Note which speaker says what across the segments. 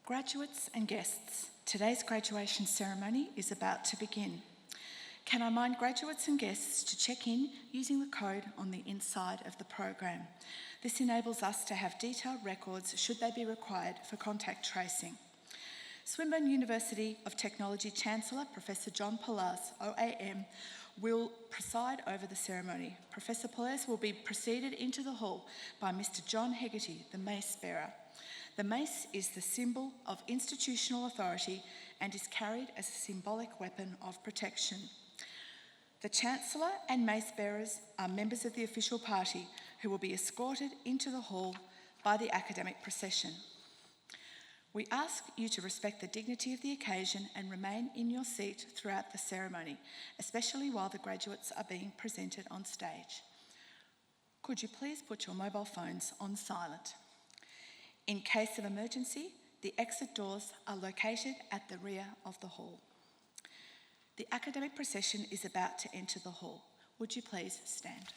Speaker 1: Graduates and guests, today's graduation ceremony is about to begin. Can I remind graduates and guests to check in using the code on the inside of the program. This enables us to have detailed records should they be required for contact tracing. Swinburne University of Technology Chancellor, Professor John Pollaers, OAM, will preside over the ceremony. Professor Pollaers will be preceded into the hall by Mr. John Hegarty, the mace bearer. The mace is the symbol of institutional authority and is carried as a symbolic weapon of protection. The Chancellor and mace bearers are members of the official party who will be escorted into the hall by the academic procession. We ask you to respect the dignity of the occasion and remain in your seat throughout the ceremony, especially while the graduates are being presented on stage. Could you please put your mobile phones on silent? In case of emergency, the exit doors are located at the rear of the hall. The academic procession is about to enter the hall. Would you please stand?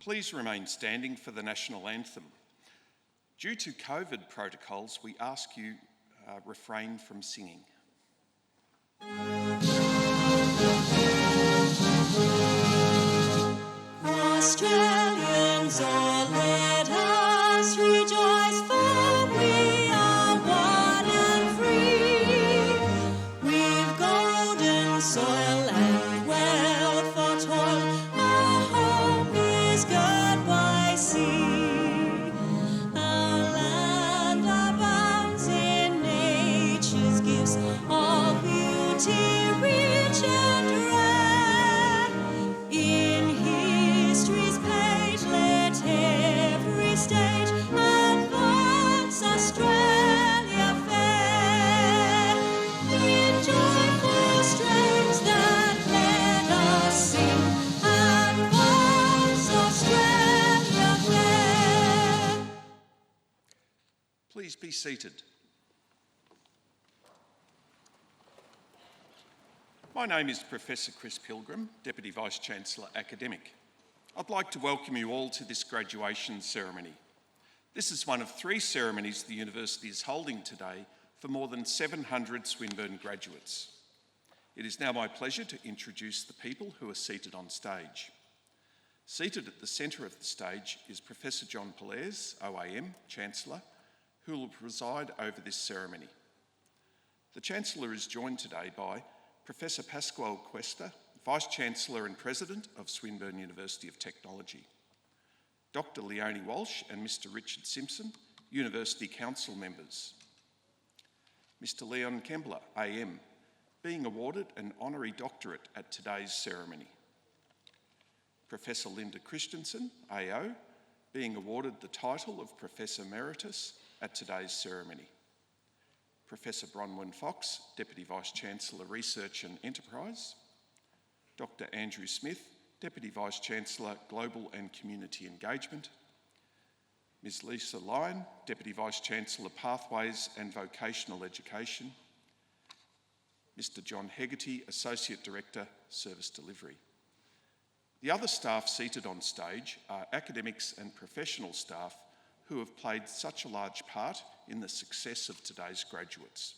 Speaker 2: Please remain standing for the national anthem. Due to COVID protocols, we ask you refrain from singing.
Speaker 3: Australians, all let us rejoice, for we are one and free. We've golden soil and wealth for toil. Our home is good by sea. Our land abounds in nature's gifts, all beauty rich and rare. In history's page, let every stage advance Australia fair. In joyful strains that let us sing, advance Australia fair.
Speaker 2: Please be seated. My name is Professor Chris Pilgrim, Deputy Vice-Chancellor Academic. I'd like to welcome you all to this graduation ceremony. This is one of 3 ceremonies the University is holding today for more than 700 Swinburne graduates. It is now my pleasure to introduce the people who are seated on stage. Seated at the centre of the stage is Professor John Pollaers, OAM, Chancellor, who will preside over this ceremony. The Chancellor is joined today by Professor Pasquale Cuesta, Vice-Chancellor and President of Swinburne University of Technology, Dr. Leonie Walsh and Mr. Richard Simpson, University Council members, Mr. Leon Kembler, AM, being awarded an honorary doctorate at today's ceremony, Professor Linda Christensen, AO, being awarded the title of Professor Emeritus at today's ceremony, Professor Bronwyn Fox, Deputy Vice-Chancellor, Research and Enterprise, Dr. Andrew Smith, Deputy Vice-Chancellor, Global and Community Engagement, Ms. Lisa Lyon, Deputy Vice-Chancellor, Pathways and Vocational Education, Mr. John Hegarty, Associate Director, Service Delivery. The other staff seated on stage are academics and professional staff who have played such a large part in the success of today's graduates.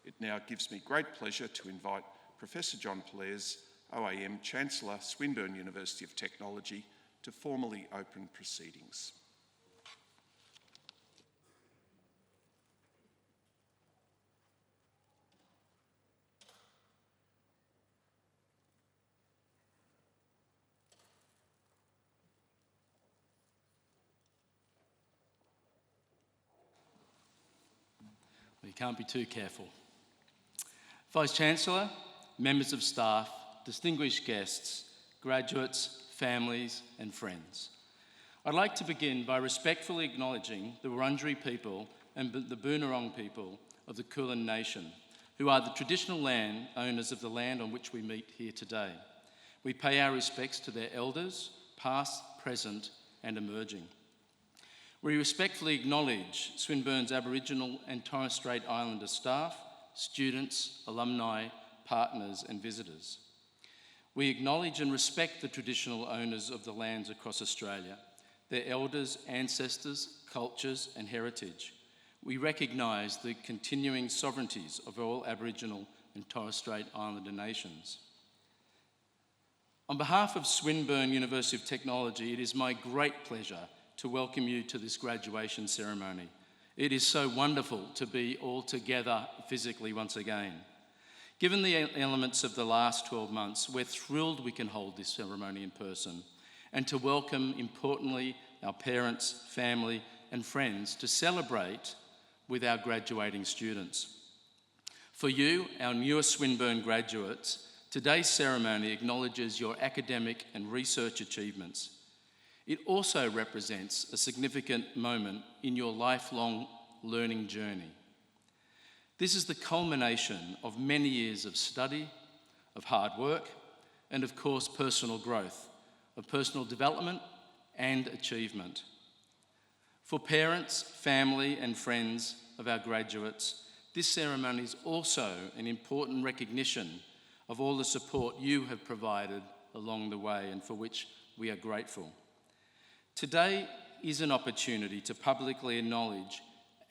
Speaker 2: It now gives me great pleasure to invite Professor John Pollaers, OAM Chancellor, Swinburne University of Technology, to formally open proceedings.
Speaker 4: You can't be too careful. Vice-Chancellor, members of staff, distinguished guests, graduates, families and friends. I'd like to begin by respectfully acknowledging the Wurundjeri people and the Boonwurrung people of the Kulin Nation, who are the traditional land owners of the land on which we meet here today. We pay our respects to their elders, past, present and emerging. We respectfully acknowledge Swinburne's Aboriginal and Torres Strait Islander staff, students, alumni, partners and visitors. We acknowledge and respect the traditional owners of the lands across Australia, their elders, ancestors, cultures and heritage. We recognise the continuing sovereignties of all Aboriginal and Torres Strait Islander nations. On behalf of Swinburne University of Technology, it is my great pleasure to welcome you to this graduation ceremony. It is so wonderful to be all together physically once again. Given the elements of the last 12 months, we're thrilled we can hold this ceremony in person and to welcome, importantly, our parents, family and friends to celebrate with our graduating students. For you, our newest Swinburne graduates, today's ceremony acknowledges your academic and research achievements. It also represents a significant moment in your lifelong learning journey. This is the culmination of many years of study, of hard work, and of course personal growth, of personal development and achievement. For parents, family and friends of our graduates, this ceremony is also an important recognition of all the support you have provided along the way and for which we are grateful. Today is an opportunity to publicly acknowledge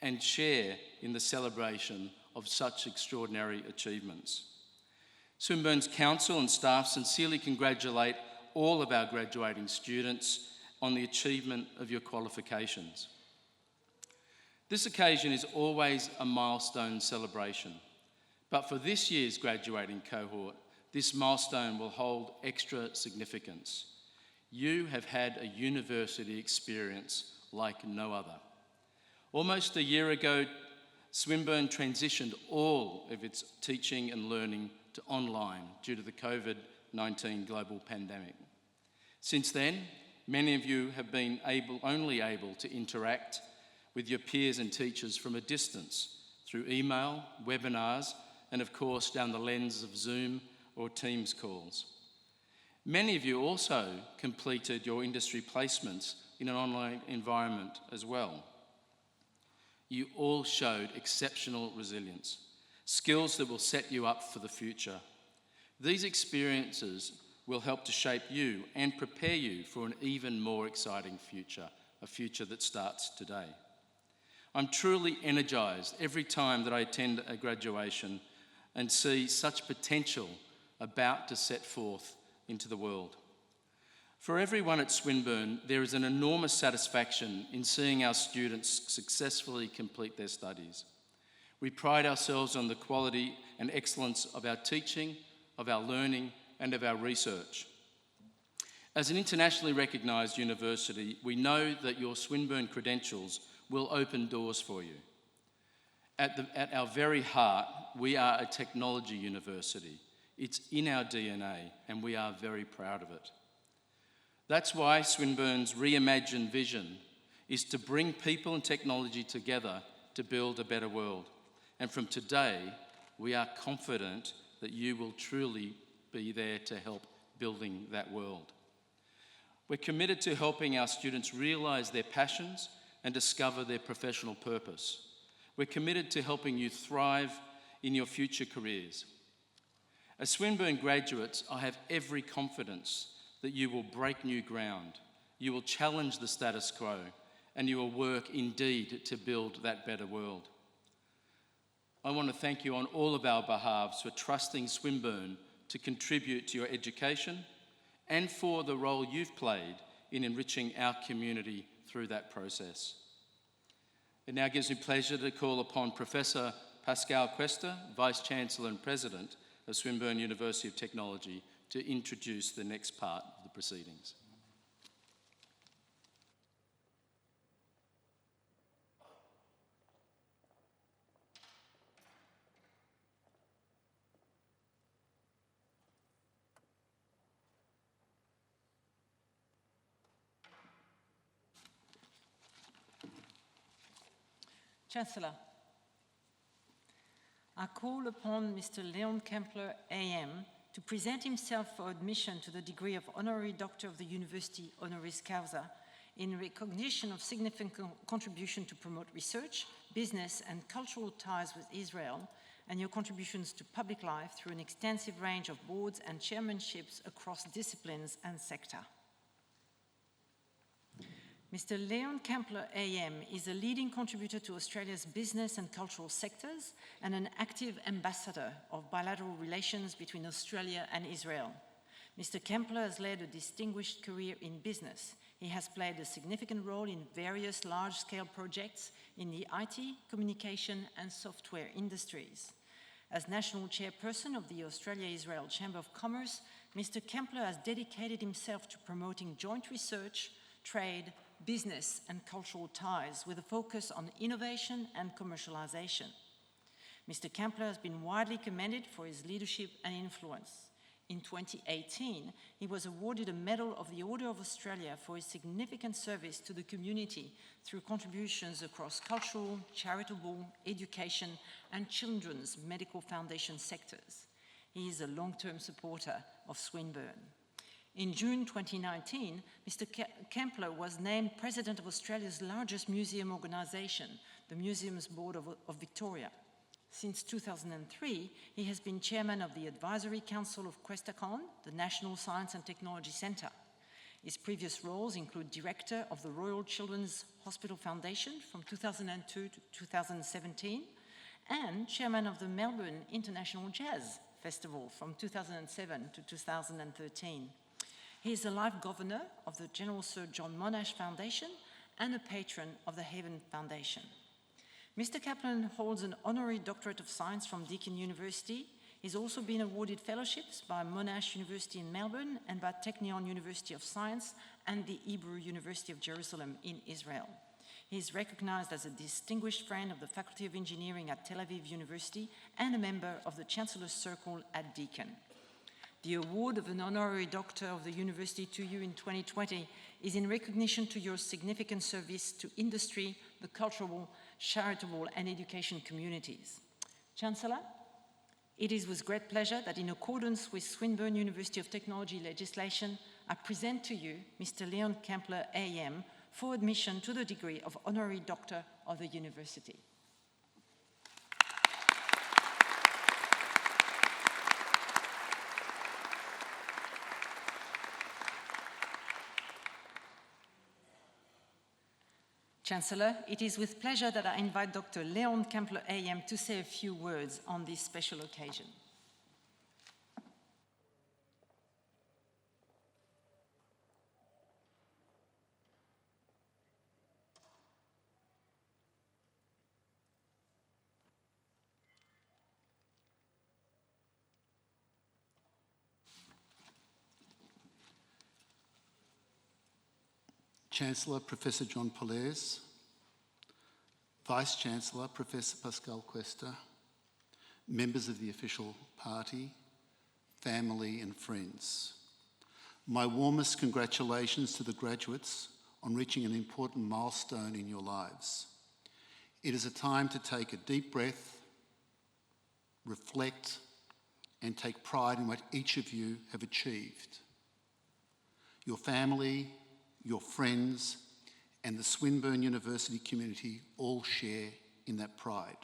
Speaker 4: and share in the celebration of such extraordinary achievements. Swinburne's council and staff sincerely congratulate all of our graduating students on the achievement of your qualifications. This occasion is always a milestone celebration, but for this year's graduating cohort, this milestone will hold extra significance. You have had a university experience like no other. Almost a year ago, Swinburne transitioned all of its teaching and learning to online due to the COVID-19 global pandemic. Since then, many of you have been only able to interact with your peers and teachers from a distance through email, webinars, and of course down the lens of Zoom or Teams calls. Many of you also completed your industry placements in an online environment as well. You all showed exceptional resilience, skills that will set you up for the future. These experiences will help to shape you and prepare you for an even more exciting future, a future that starts today. I'm truly energised every time that I attend a graduation and see such potential about to set forth into the world. For everyone at Swinburne, there is an enormous satisfaction in seeing our students successfully complete their studies. We pride ourselves on the quality and excellence of our teaching, of our learning, and of our research. As an internationally recognised university, we know that your Swinburne credentials will open doors for you. At our very heart, we are a technology university. It's in our DNA, and we are very proud of it. That's why Swinburne's reimagined vision is to bring people and technology together to build a better world. And from today, we are confident that you will truly be there to help building that world. We're committed to helping our students realise their passions and discover their professional purpose. We're committed to helping you thrive in your future careers. As Swinburne graduates, I have every confidence that you will break new ground, you will challenge the status quo, and you will work indeed to build that better world. I want to thank you on all of our behalves for trusting Swinburne to contribute to your education and for the role you've played in enriching our community through that process. It now gives me pleasure to call upon Professor Pascal Cuesta, Vice-Chancellor and President of Swinburne University of Technology, to introduce the next part of the proceedings.
Speaker 5: Chancellor, I call upon Mr. Leon Kempler, AM, to present himself for admission to the degree of Honorary Doctor of the University Honoris Causa in recognition of significant contribution to promote research, business, and cultural ties with Israel, and your contributions to public life through an extensive range of boards and chairmanships across disciplines and sector. Mr. Leon Kempler AM is a leading contributor to Australia's business and cultural sectors and an active ambassador of bilateral relations between Australia and Israel. Mr. Kempler has led a distinguished career in business. He has played a significant role in various large-scale projects in the IT, communication, and software industries. As National Chairperson of the Australia-Israel Chamber of Commerce, Mr. Kempler has dedicated himself to promoting joint research, trade, business and cultural ties with a focus on innovation and commercialization. Mr. Kempler has been widely commended for his leadership and influence. In 2018, he was awarded a Medal of the Order of Australia for his significant service to the community through contributions across cultural, charitable, education, and children's medical foundation sectors. He is a long-term supporter of Swinburne. In June 2019, Mr. Kempler was named President of Australia's largest museum organisation, the Museums Board of Victoria. Since 2003, he has been Chairman of the Advisory Council of Questacon, the National Science and Technology Centre. His previous roles include Director of the Royal Children's Hospital Foundation from 2002 to 2017, and Chairman of the Melbourne International Jazz Festival from 2007 to 2013. He is a Life Governor of the General Sir John Monash Foundation and a patron of the Haven Foundation. Mr. Kaplan holds an Honorary Doctorate of Science from Deakin University. He's also been awarded fellowships by Monash University in Melbourne and by Technion University of Science and the Hebrew University of Jerusalem in Israel. He is recognized as a distinguished friend of the Faculty of Engineering at Tel Aviv University and a member of the Chancellor's Circle at Deakin. The award of an Honorary Doctor of the University to you in 2020 is in recognition to your significant service to industry, the cultural, charitable, and education communities. Chancellor, it is with great pleasure that in accordance with Swinburne University of Technology legislation, I present to you Mr. Leon Kempler AM for admission to the degree of Honorary Doctor of the University. Chancellor, it is with pleasure that I invite Dr. Leon Kempler AM to say a few words on this special occasion.
Speaker 6: Chancellor, Professor John Pollaers, Vice-Chancellor, Professor Pascal Cuesta, members of the official party, family and friends. My warmest congratulations to the graduates on reaching an important milestone in your lives. It is a time to take a deep breath, reflect, and take pride in what each of you have achieved. Your family, your friends, and the Swinburne University community all share in that pride.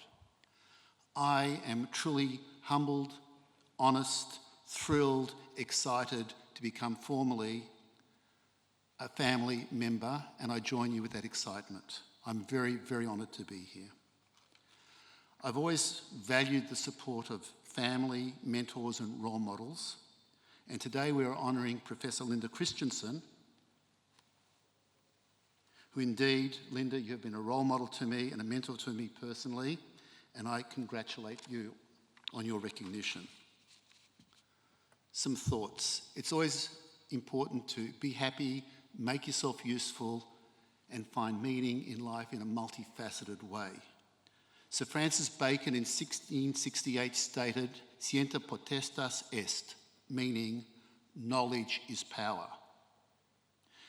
Speaker 6: I am truly humbled, honest, thrilled, excited to become formally a family member, and I join you with that excitement. I'm very, very honoured to be here. I've always valued the support of family, mentors and role models, and today we are honouring Professor Linda Christensen, who indeed, Linda, you have been a role model to me and a mentor to me personally, and I congratulate you on your recognition. Some thoughts. It's always important to be happy, make yourself useful, and find meaning in life in a multifaceted way. Sir Francis Bacon in 1668 stated, "Scientia potestas est," meaning knowledge is power.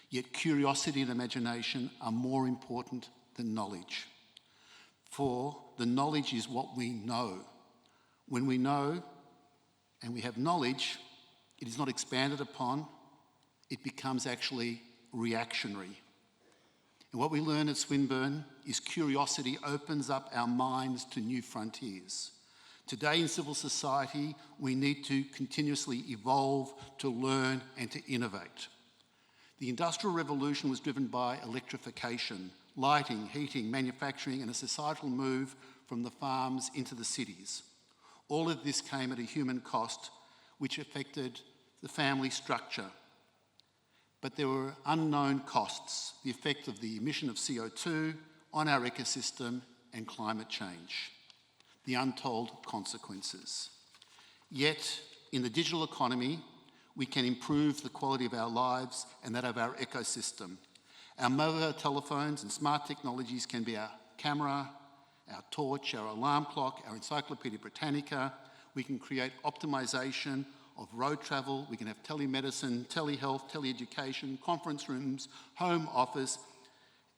Speaker 6: Yet curiosity and imagination are more important than knowledge. For the knowledge is what we know. When we know and we have knowledge, it is not expanded upon, it becomes actually reactionary. And what we learn at Swinburne is curiosity opens up our minds to new frontiers. Today in civil society, we need to continuously evolve, to learn and to innovate. The Industrial Revolution was driven by electrification, lighting, heating, manufacturing, and a societal move from the farms into the cities. All of this came at a human cost, which affected the family structure. But there were unknown costs, the effect of the emission of CO2 on our ecosystem and climate change, the untold consequences. Yet, in the digital economy, we can improve the quality of our lives and that of our ecosystem. Our mobile telephones and smart technologies can be our camera, our torch, our alarm clock, our Encyclopedia Britannica. We can create optimization of road travel. We can have telemedicine, telehealth, teleeducation, conference rooms, home office,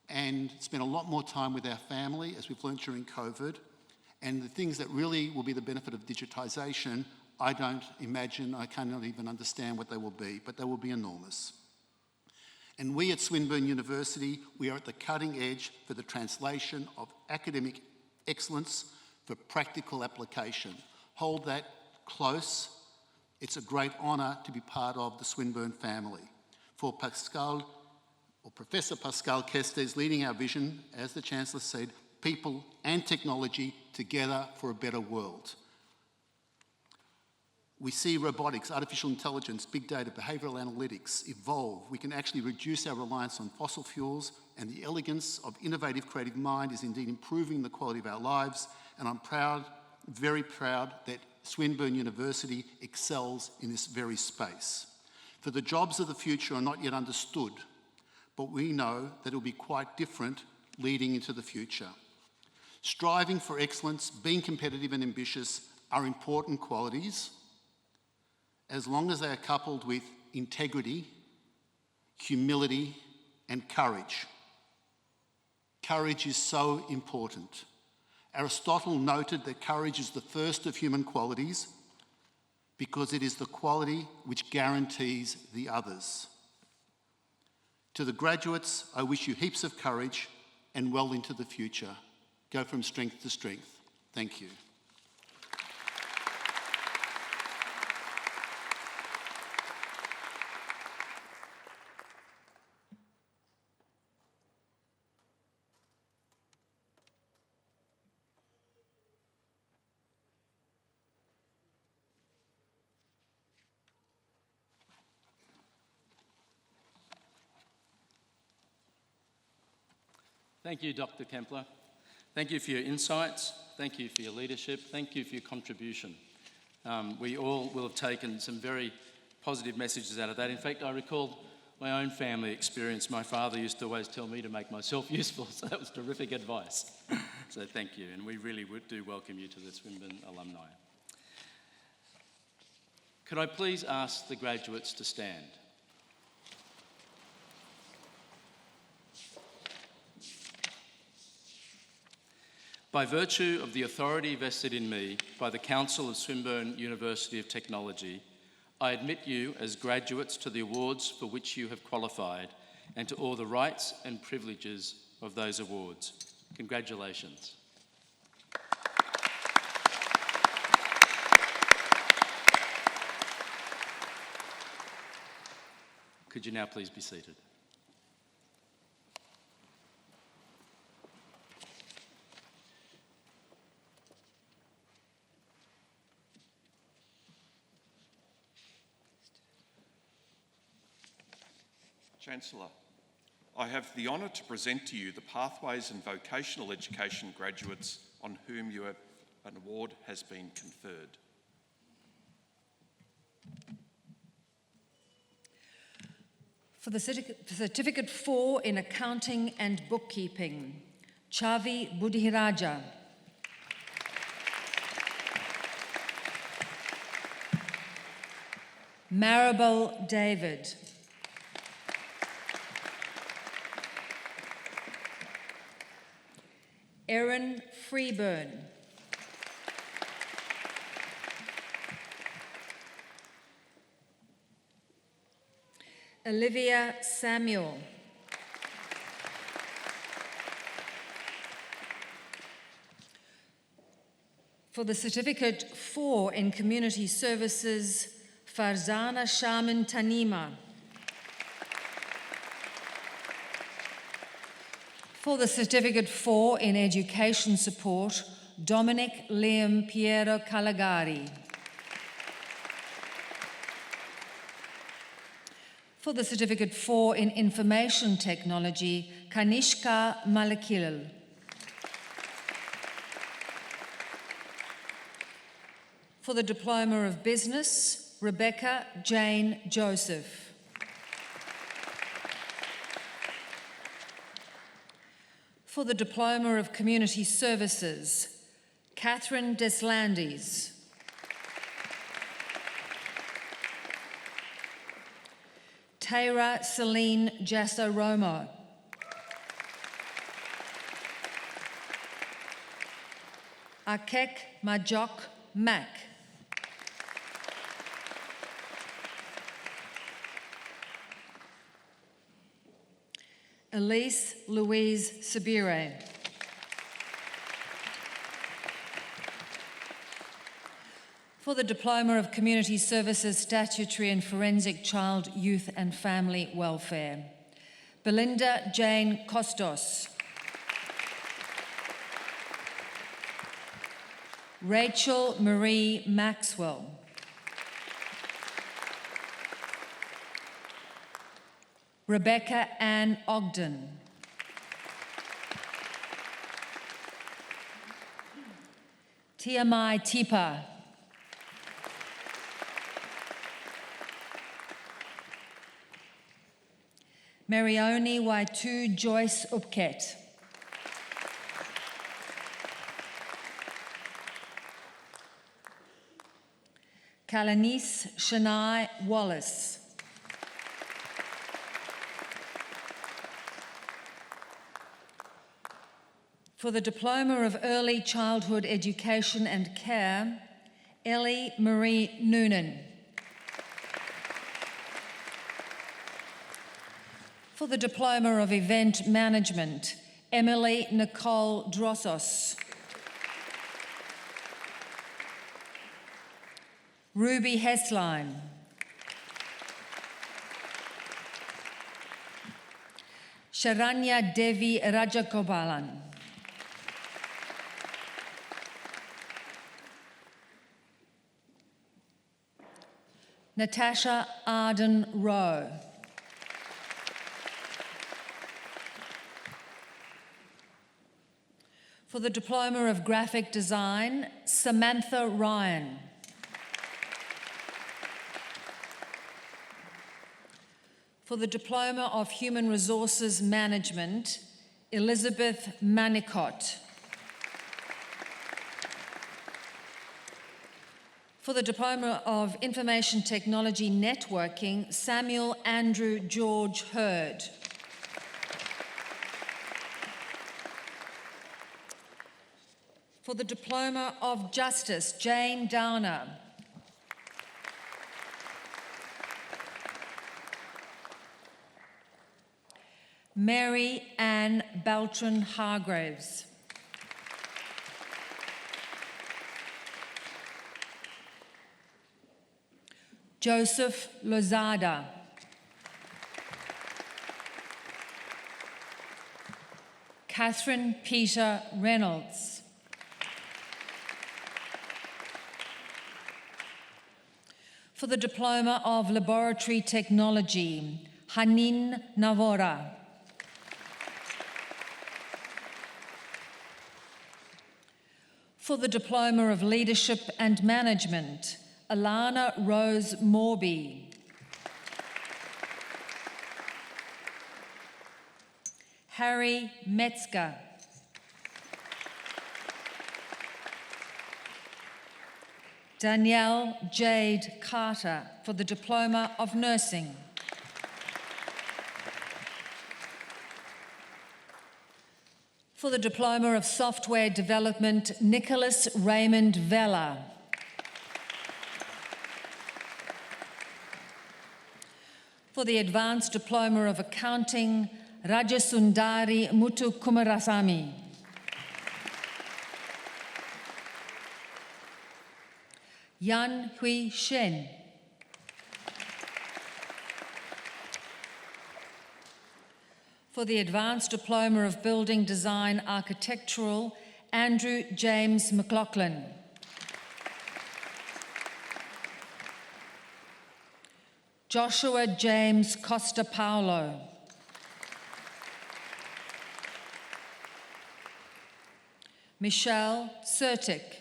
Speaker 6: and spend a lot more time with our family, as we've learned during COVID. And the things that really will be the benefit of digitisation, I don't imagine, I cannot even understand what they will be, but they will be enormous. And we at Swinburne University, we are at the cutting edge for the translation of academic excellence for practical application. Hold that close. It's a great honour to be part of the Swinburne family. For Professor Pascal Kester is leading our vision, as the Chancellor said, people and technology together for a better world. We see robotics, artificial intelligence, big data, behavioural analytics evolve. We can actually reduce our reliance on fossil fuels, and the elegance of innovative creative mind is indeed improving the quality of our lives. And I'm proud, very proud, that Swinburne University excels in this very space. For the jobs of the future are not yet understood, but we know that it will be quite different leading into the future. Striving for excellence, being competitive and ambitious are important qualities, as long as they are coupled with integrity, humility, and courage. Courage is so important. Aristotle noted that courage is the first of human qualities because it is the quality which guarantees the others. To the graduates, I wish you heaps of courage and well into the future. Go from strength to strength. Thank you.
Speaker 4: Thank you, Dr. Kempler. Thank you for your insights. Thank you for your leadership. Thank you for your contribution. We all will have taken some very positive messages out of that. In fact, I recall my own family experience. My father used to always tell me to make myself useful, so that was terrific advice. So thank you, and we really do welcome you to the Swinburne alumni. Could I please ask the graduates to stand? By virtue of the authority vested in me by the Council of Swinburne University of Technology, I admit you as graduates to the awards for which you have qualified and to all the rights and privileges of those awards. Congratulations. Could you now please be seated?
Speaker 2: Chancellor, I have the honour to present to you the Pathways and Vocational Education graduates on whom an award has been conferred.
Speaker 7: For the Certificate 4 in Accounting and Bookkeeping, Chavi Budhiraja. Maribel David. Erin Freeburn. Olivia Samuel. For the Certificate 4 in Community Services, Farzana Shaman Tanima. For the Certificate 4 in Education Support, Dominic Liam Piero Calagari. For the Certificate 4 in Information Technology, Kanishka Malakil. For the Diploma of Business, Rebecca Jane Joseph. For the Diploma of Community Services, Catherine Deslandes. Tara Celine Jasso-Romo. Akek Majok Mack. Elise Louise Sabire. For the Diploma of Community Services, Statutory and Forensic Child, Youth and Family Welfare, Belinda Jane Costos. Rachel Marie Maxwell. Rebecca Ann Ogden. Tiamai Tipa. Marioni Waitu Joyce Upket. Kalanice Shania Wallace. For the Diploma of Early Childhood Education and Care, Ellie Marie Noonan. For the Diploma of Event Management, Emily Nicole Drossos. Ruby Hessline. Sharanya Devi Rajagopalan. Natasha Arden Rowe. For the Diploma of Graphic Design, Samantha Ryan. For the Diploma of Human Resources Management, Elizabeth Manicott. For the Diploma of Information Technology Networking, Samuel Andrew George Hurd. For the Diploma of Justice, Jane Downer. Mary Ann Beltran Hargraves. Joseph Lozada. Catherine Peter Reynolds. For the Diploma of Laboratory Technology, Hanin Navora. For the Diploma of Leadership and Management, Alana Rose Morby. Harry Metzger. Danielle Jade Carter for the Diploma of Nursing. For the Diploma of Software Development, Nicholas Raymond Vella. For the Advanced Diploma of Accounting, Rajasundari Muthu Kumarasamy. Yan Hui Shen. For the Advanced Diploma of Building Design Architectural, Andrew James McLaughlin. Joshua James Costa Paulo. Michelle Sertic.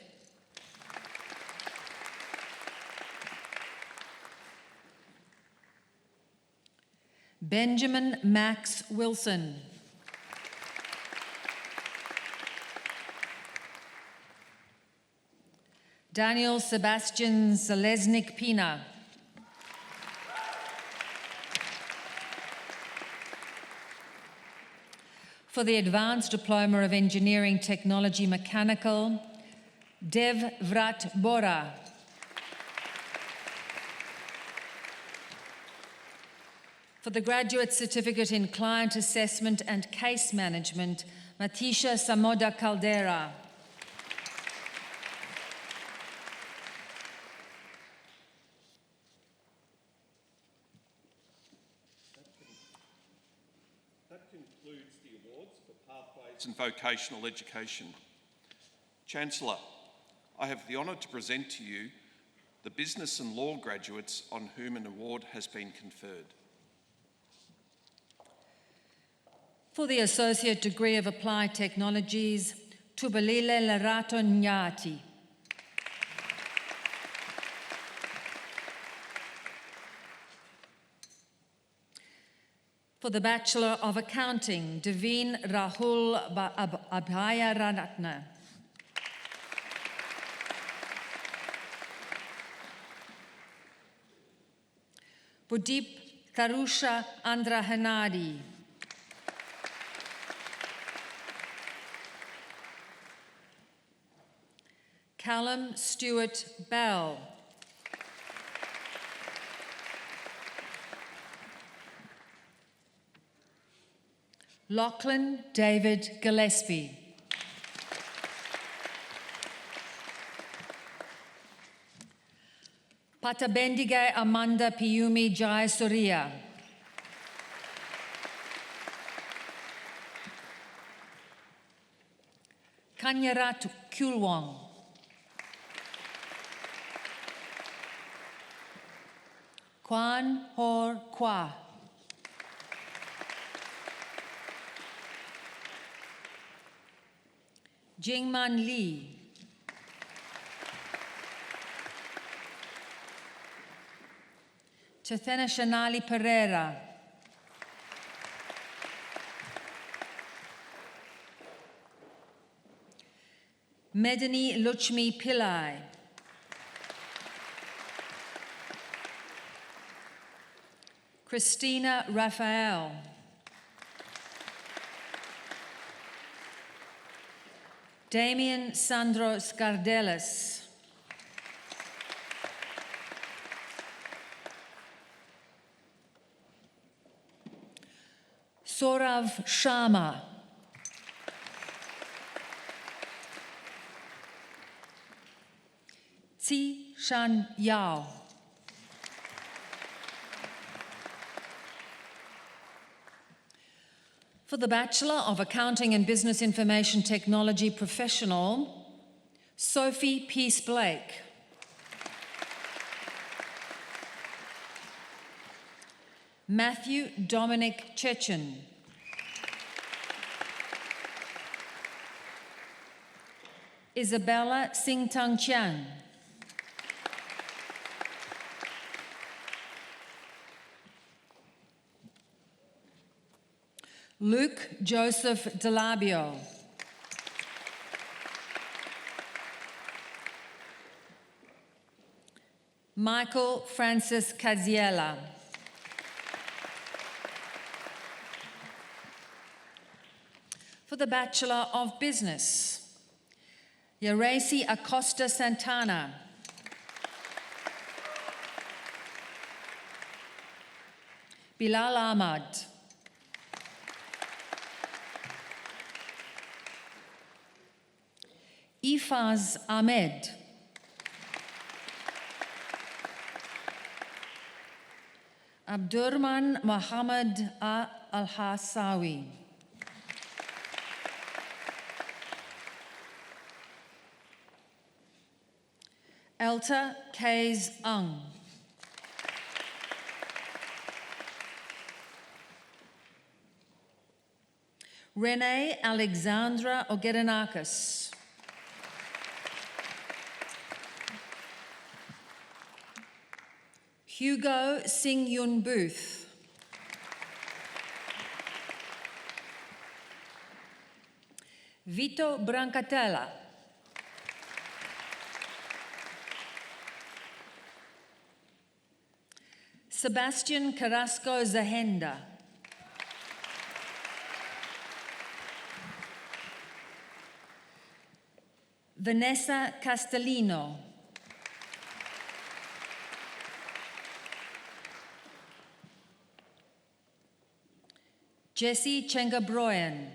Speaker 7: Benjamin Max Wilson. Daniel Sebastian Zalesnik Pina. For the Advanced Diploma of Engineering Technology Mechanical, Dev Vrat Bora. For the Graduate Certificate in Client Assessment and Case Management, Matisha Samoda Caldera.
Speaker 2: That concludes the awards for Pathways and Vocational Education. Chancellor, I have the honour to present to you the Business and Law graduates on whom an award has been conferred.
Speaker 7: For the Associate Degree of Applied Technologies, Tubalile Larato Nyati. For the Bachelor of Accounting, Deveen Rahul Abhaya Ranatna. Budip Tarusha Andra Hanadi. Callum Stewart Bell. Lachlan David Gillespie. Patabendige Amanda Piumi Jayasuriya. Kanyarat Kulwong. Kwan Hor Kwa. Jingman Lee. Chathena Shanali Pereira. Medani Luchmi Pillai. Christina Raphael. Damien Sandro Scardelis. Saurav Sharma. Tsi Shan Yao. For the Bachelor of Accounting and Business Information Technology Professional, Sophie Peace Blake. Matthew Dominic Chechen. Isabella Singtang Chiang. Luke Joseph Delabio. Michael Francis Caziella. For the Bachelor of Business, Yaresi Acosta Santana. Bilal Ahmad. Ifaz Ahmed. Abdurrahman Mohammed Al-Hassawi. Elta Kays Ung. Renee Alexandra Ogedanakis. Hugo Sing Yun Booth. Vito Brancatella. Sebastian Carrasco Zahenda. Vanessa Castellino. Jesse Chenga-Broyan.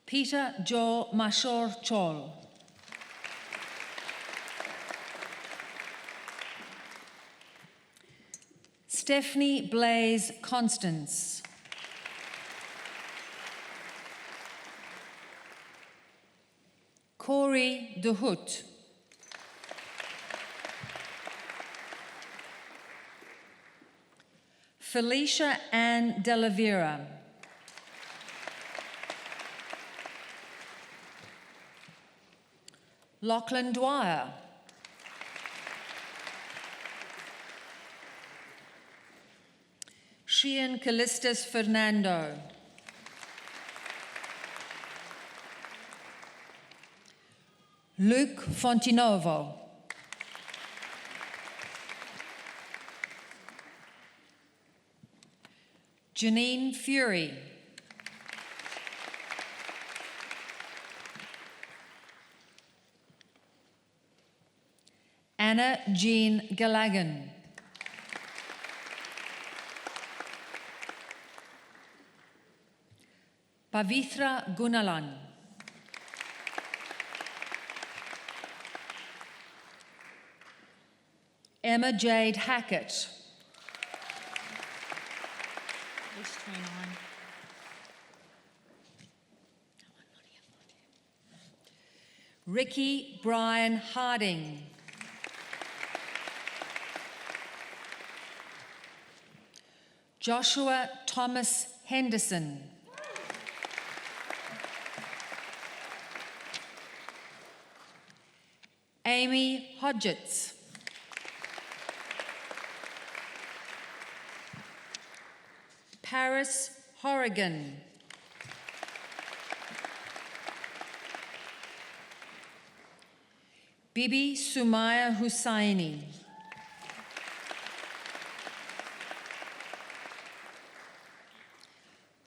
Speaker 7: Peter Jo Mashor Chol. Stephanie Blaze Constance. Corey De Hoot. Felicia Ann De La Vera. Lachlan Dwyer. Sheehan Callistus Fernando. Luke Fontinovo. Janine Fury. Anna Jean Gallagher. Pavitra Gunalan. Emma Jade Hackett.
Speaker 5: List 29.
Speaker 7: Ricky Brian Harding. Joshua Thomas Henderson. Amy Hodgetts. Paris Horrigan. Bibi Sumaya Hussaini.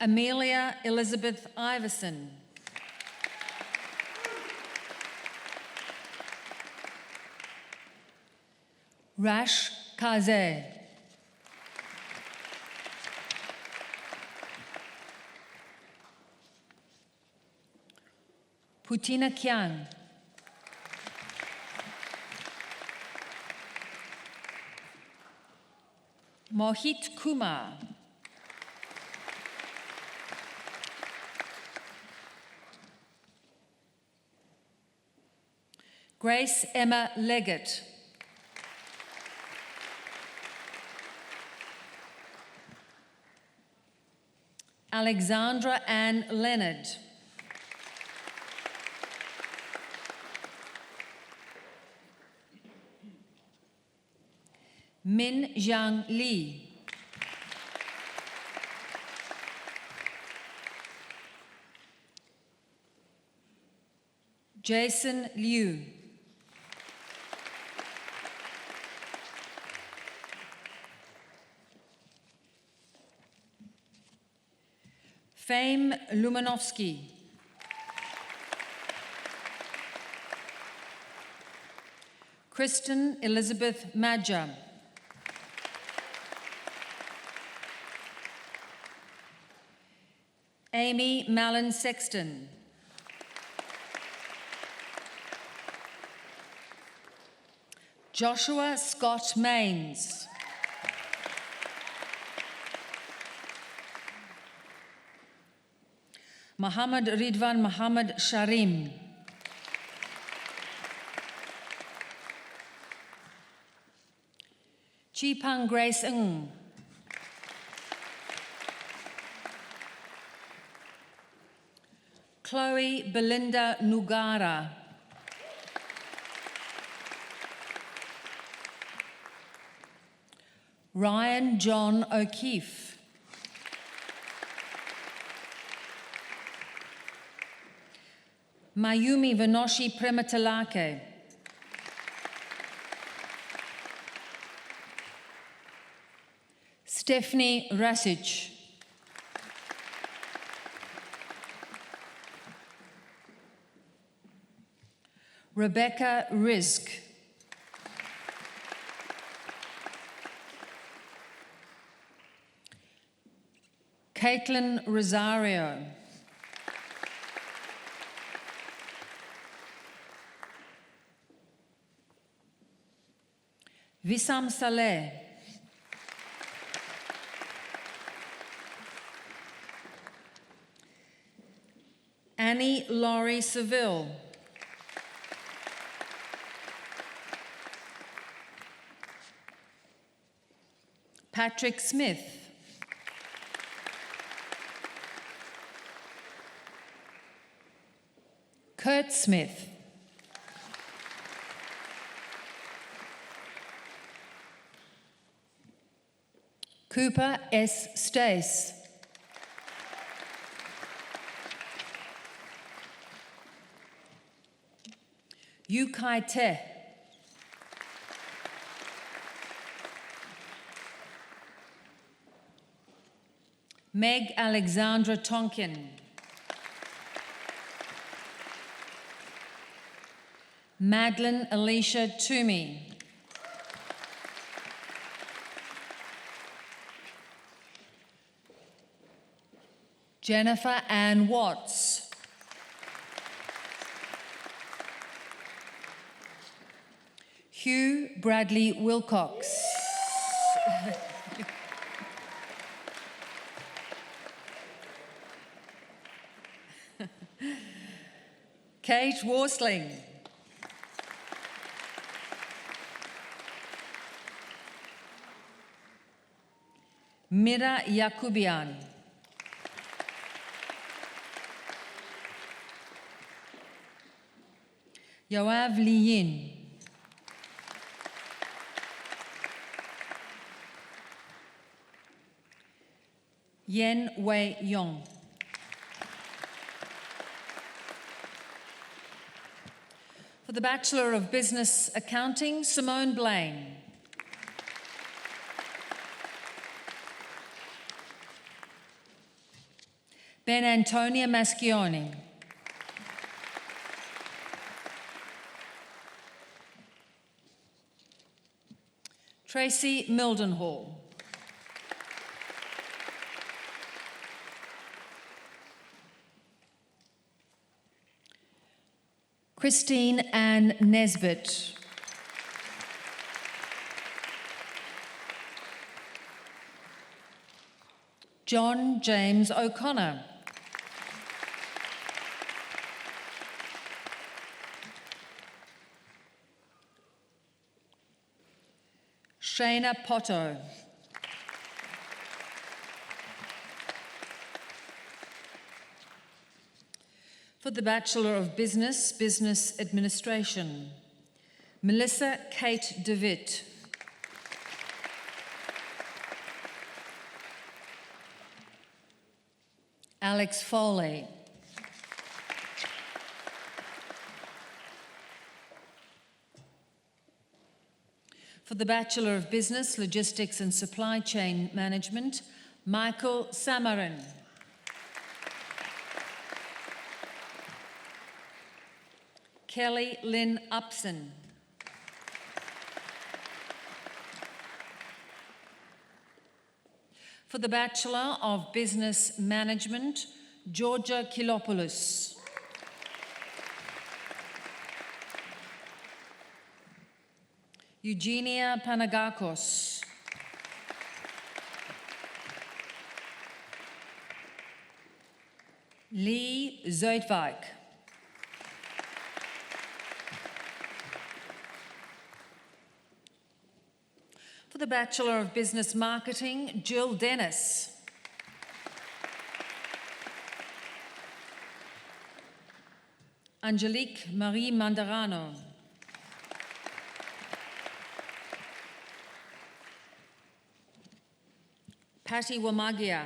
Speaker 7: Amelia Elizabeth Iverson. Rash Kaze. Putina Kiang. Mohit Kumar. Grace Emma Leggett. Alexandra Ann Leonard. Min Jiang Li. Jason Liu. Fame Lumanovsky. Kristen Elizabeth Madja. Amy Mallon Sexton. Joshua Scott Maines. Muhammad Ridwan Muhammad Sharim. Chipang Grace Ng. Chloe Belinda Nugara. Ryan John O'Keefe. Mayumi Vinoshi Prematalake. Stephanie Rasic. Rebecca Rizk. Caitlin Rosario. Wissam Saleh. Annie Laurie Seville. Patrick Smith. Kurt Smith. Cooper S. Stace. Yu Kai Te. Meg Alexandra Tonkin. Madeline Alicia Toomey. Jennifer Ann Watts. Hugh Bradley Wilcox. Kate Worsling. Mira Yakubian. Yoav Liyin. Yen Wei Yong. For the Bachelor of Business Accounting, Simone Blaine. Ben Antonia Maschioni. Tracy Mildenhall. Christine Ann Nesbitt. John James O'Connor. Shayna Potto. For the Bachelor of Business, Business Administration, Melissa Kate DeWitt. Alex Foley. For the Bachelor of Business, Logistics and Supply Chain Management, Michael Samarin. Kelly Lynn Upson. For the Bachelor of Business Management, Georgia Kilopoulos. Eugenia Panagakos. Lee Zuidwijk. For the Bachelor of Business Marketing, Jill Dennis. Angelique Marie Mandarano. Patty Wamagia.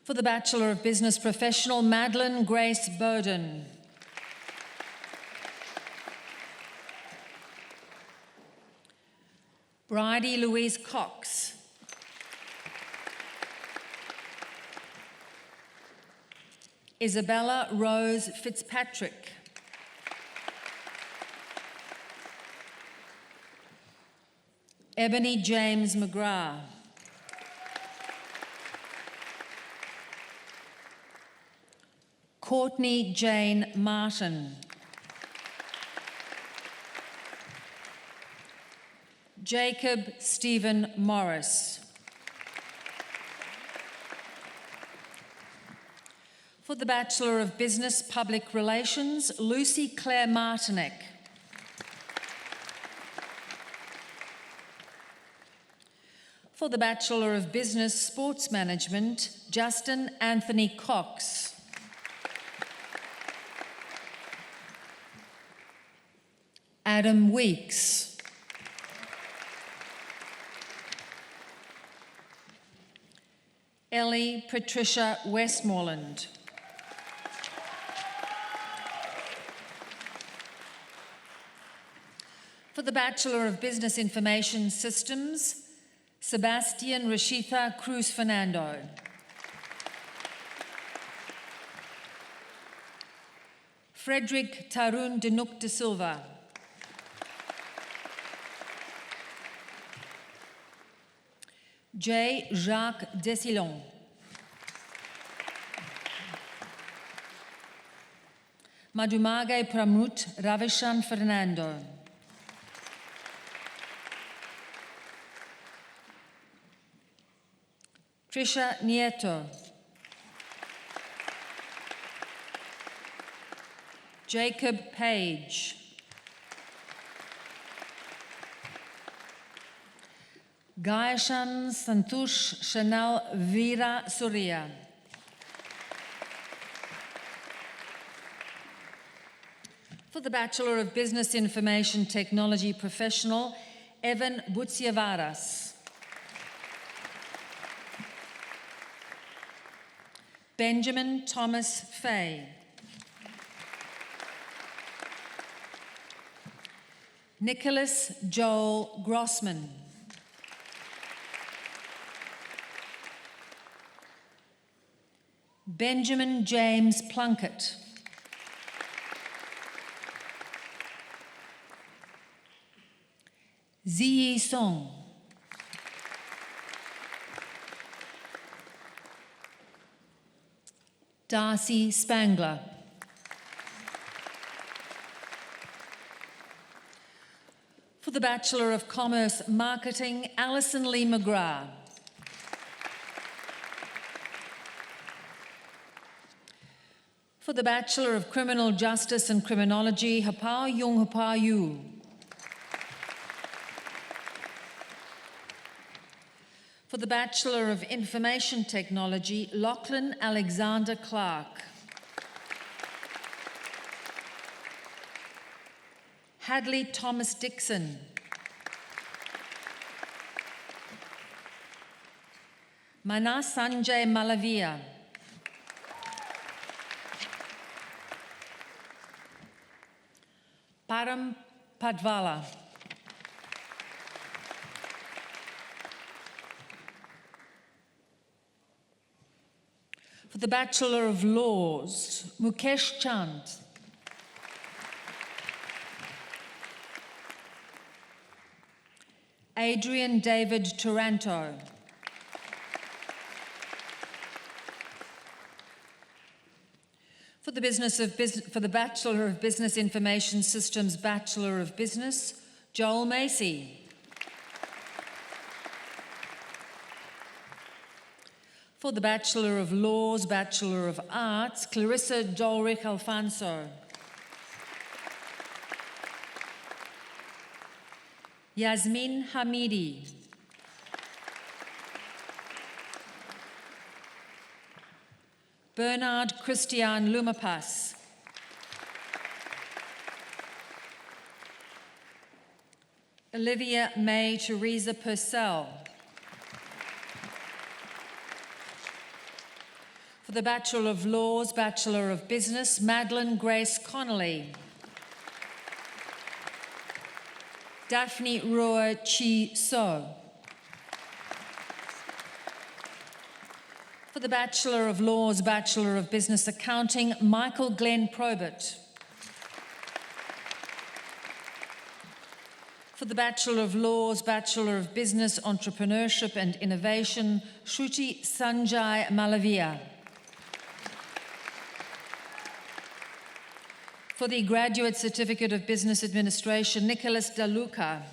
Speaker 7: For the Bachelor of Business Professional, Madeline Grace Bowden. Bridie Louise Cox. Isabella Rose Fitzpatrick. Ebony James McGrath. Courtney Jane Martin. Jacob Stephen Morris. For the Bachelor of Business Public Relations, Lucy Claire Martinek. For the Bachelor of Business Sports Management, Justin Anthony Cox. Adam Weeks. Ellie Patricia Westmoreland. For the Bachelor of Business Information Systems, Sebastian Rashitha Cruz Fernando. Frederick Tarun Dinuk de Silva. J. Jacques Desilon. Madhumage Pramut Ravishan Fernando. Trisha Nieto. Jacob Page. Gaishan Santush Chanel Veera Surya. For the Bachelor of Business Information Technology Professional, Evan Butsiavaras. Benjamin Thomas Fay. Nicholas Joel Grossman. Benjamin James Plunkett. Ziyi Song. Darcy Spangler. For the Bachelor of Commerce Marketing, Alison Lee McGrath. For the Bachelor of Criminal Justice and Criminology, Hapao Yung Hapao Yu. For the Bachelor of Information Technology, Lachlan Alexander Clark. Hadley Thomas Dixon. Manas Sanjay Malavia. Param Padvala. For the Bachelor of Laws, Mukesh Chand. Adrian David Taranto. For the Bachelor of Business Information Systems, Bachelor of Business, Joel Macy. For the Bachelor of Laws, Bachelor of Arts, Clarissa Dolrich Alfonso. Yasmin Hamidi. Bernard Christian Lumapas. Olivia May Teresa Purcell. For the Bachelor of Laws, Bachelor of Business, Madeline Grace Connolly. Daphne Roa Chi So. For the Bachelor of Laws, Bachelor of Business Accounting, Michael Glenn Probert. For the Bachelor of Laws, Bachelor of Business, Entrepreneurship and Innovation, Shruti Sanjay Malavia. For the Graduate Certificate of Business Administration, Nicholas Daluca.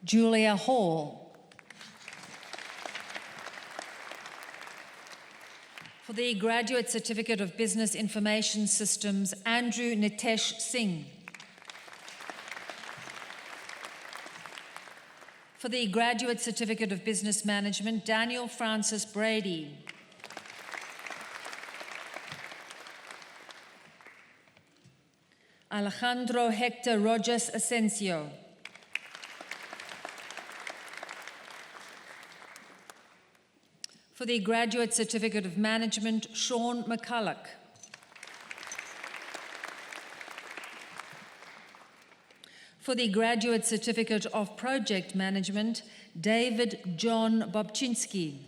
Speaker 7: Julia Hall. For the Graduate Certificate of Business Information Systems, Andrew Nitesh Singh. For the Graduate Certificate of Business Management, Daniel Francis Brady. Alejandro Hector Rojas Asensio. For the Graduate Certificate of Management, Sean McCulloch. For the Graduate Certificate of Project Management, David John Bobchinski.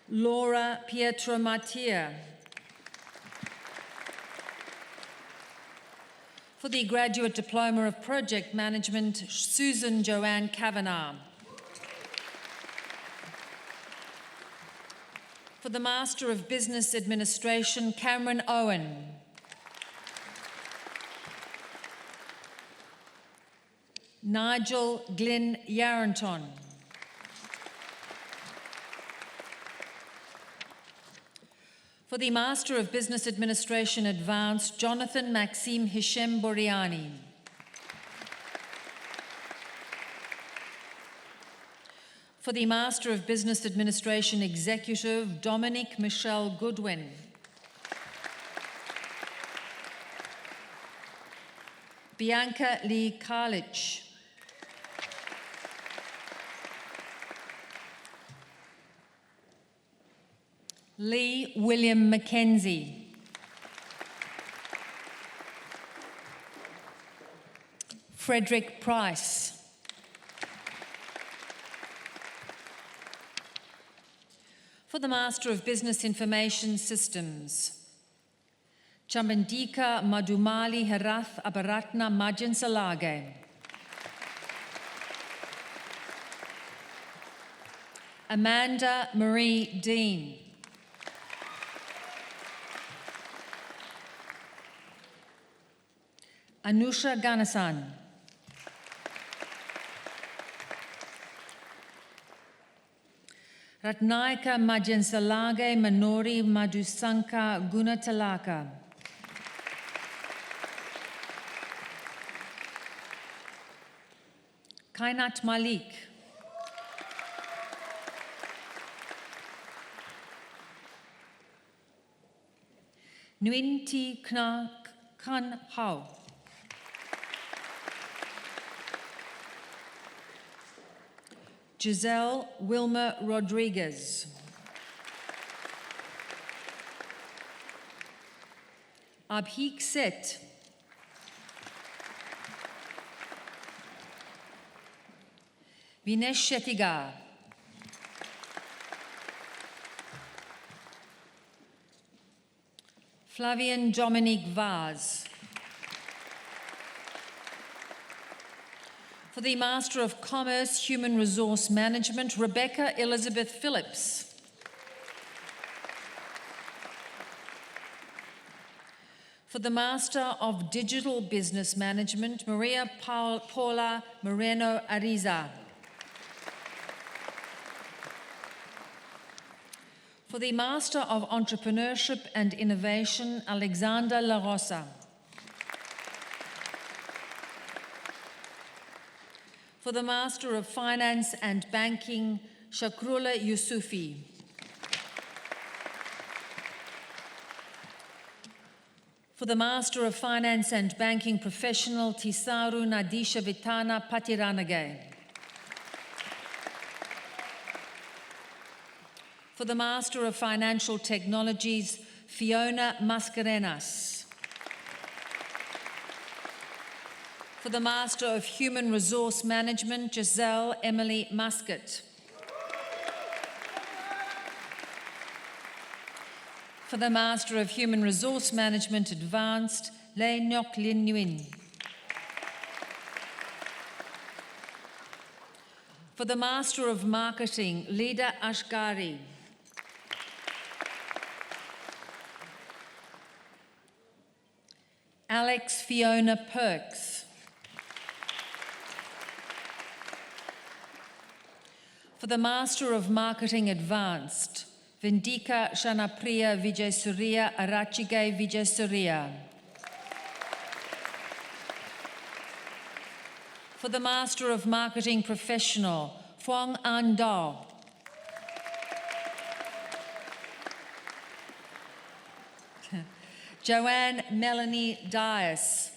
Speaker 7: Laura Pietro Mattia. For the Graduate Diploma of Project Management, Susan Joanne Kavanagh. For the Master of Business Administration, Cameron Owen. Nigel Glyn Yarenton. For the Master of Business Administration Advanced, Jonathan Maxime Hishem Boriani. For the Master of Business Administration Executive, Dominic Michelle Goodwin. Bianca Lee Karlich. Lee William Mackenzie. Frederick Price. For the Master of Business Information Systems, Chambandika Madhumali Herath Abaratna Majansalage. Amanda Marie Dean. Anusha Ganasan. Ratnaika Majansalage Manori Madhusanka Gunatalaka. Kainat Malik. Nguyen Thi Kna Khan Hao. Giselle Wilma Rodriguez. Abhik Set. Vinesh Shettigar. Flavian Dominique Vaz. For the Master of Commerce, Human Resource Management, Rebecca Elizabeth Phillips. For the Master of Digital Business Management, Maria Paula Moreno Ariza. For the Master of Entrepreneurship and Innovation, Alexander La Rosa. For the Master of Finance and Banking, Shakrula Yusufi. For the Master of Finance and Banking Professional, Tisaru Nadisha Vitana Patiranage. For the Master of Financial Technologies, Fiona Mascarenas. For the Master of Human Resource Management, Giselle Emily Muscat. For the Master of Human Resource Management Advanced, Lei Nyok Lin Nguyen. For the Master of Marketing, Lida Ashgari. Alex Fiona Perks. For the Master of Marketing Advanced, Vindika Shanapriya Vijaysurya Arachige Vijaysurya. For the Master of Marketing Professional, Phuong An Dao. Joanne Melanie Dias.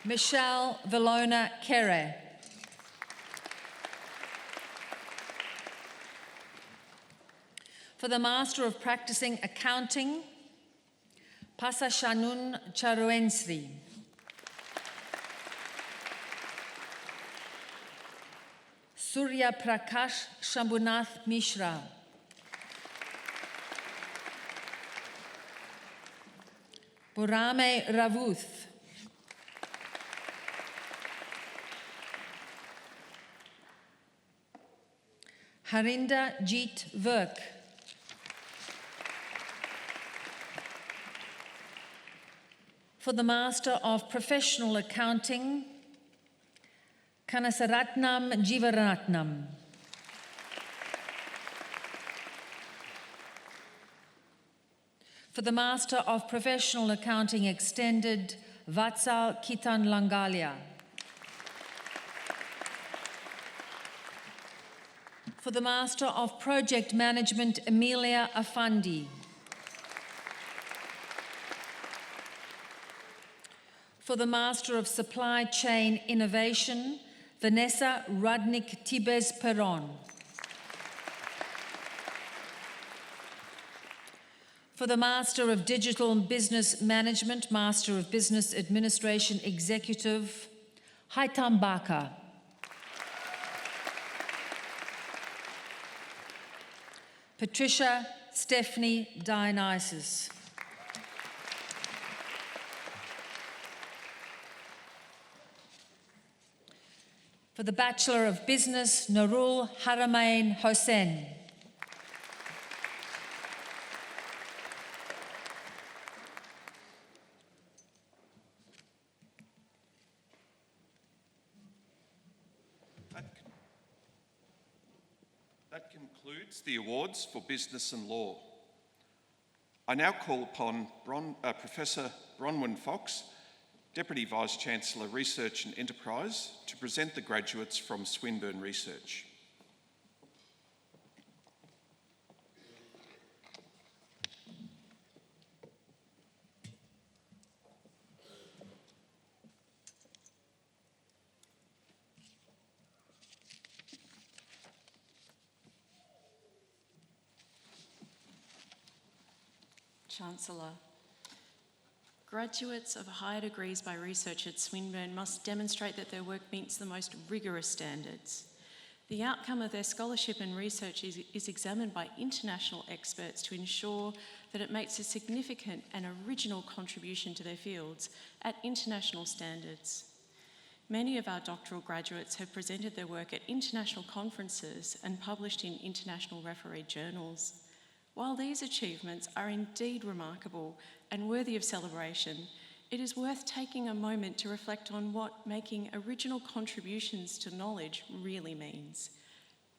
Speaker 7: Michelle Valona Kere. For the Master of Practicing Accounting, Pasashanun Charuensri. Surya Prakash Shambhunath Mishra. Burame Ravuth. Harinda Jeet Virk. For the Master of Professional Accounting, Kanasaratnam Jivaratnam. For the Master of Professional Accounting Extended, Vatsal Kitan Langalia. For the Master of Project Management, Amelia Afandi. For the Master of Supply Chain Innovation, Vanessa Rudnick Tibes Peron. For the Master of Digital and Business Management, Master of Business Administration Executive, Haitam Baka. Patricia Stephanie Dionysus. For the Bachelor of Business, Narul Haramain Hossein.
Speaker 2: That concludes the awards for business and law. I now call upon Professor Bronwyn Fox, Deputy Vice-Chancellor, Research and Enterprise, to present the graduates from Swinburne Research.
Speaker 8: Chancellor, graduates of higher degrees by research at Swinburne must demonstrate that their work meets the most rigorous standards. The outcome of their scholarship and research is examined by international experts to ensure that it makes a significant and original contribution to their fields at international standards. Many of our doctoral graduates have presented their work at international conferences and published in international refereed journals. While these achievements are indeed remarkable and worthy of celebration, it is worth taking a moment to reflect on what making original contributions to knowledge really means.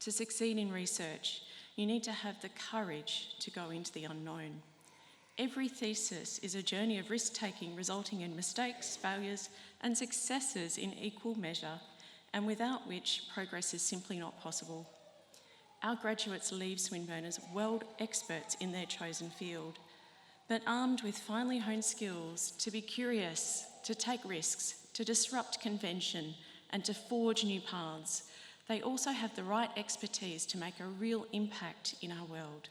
Speaker 8: To succeed in research, you need to have the courage to go into the unknown. Every thesis is a journey of risk-taking resulting in mistakes, failures, and successes in equal measure, and without which progress is simply not possible. Our graduates leave Swinburne as world experts in their chosen field, but armed with finely honed skills to be curious, to take risks, to disrupt convention, and to forge new paths. They also have the right expertise to make a real impact in our world.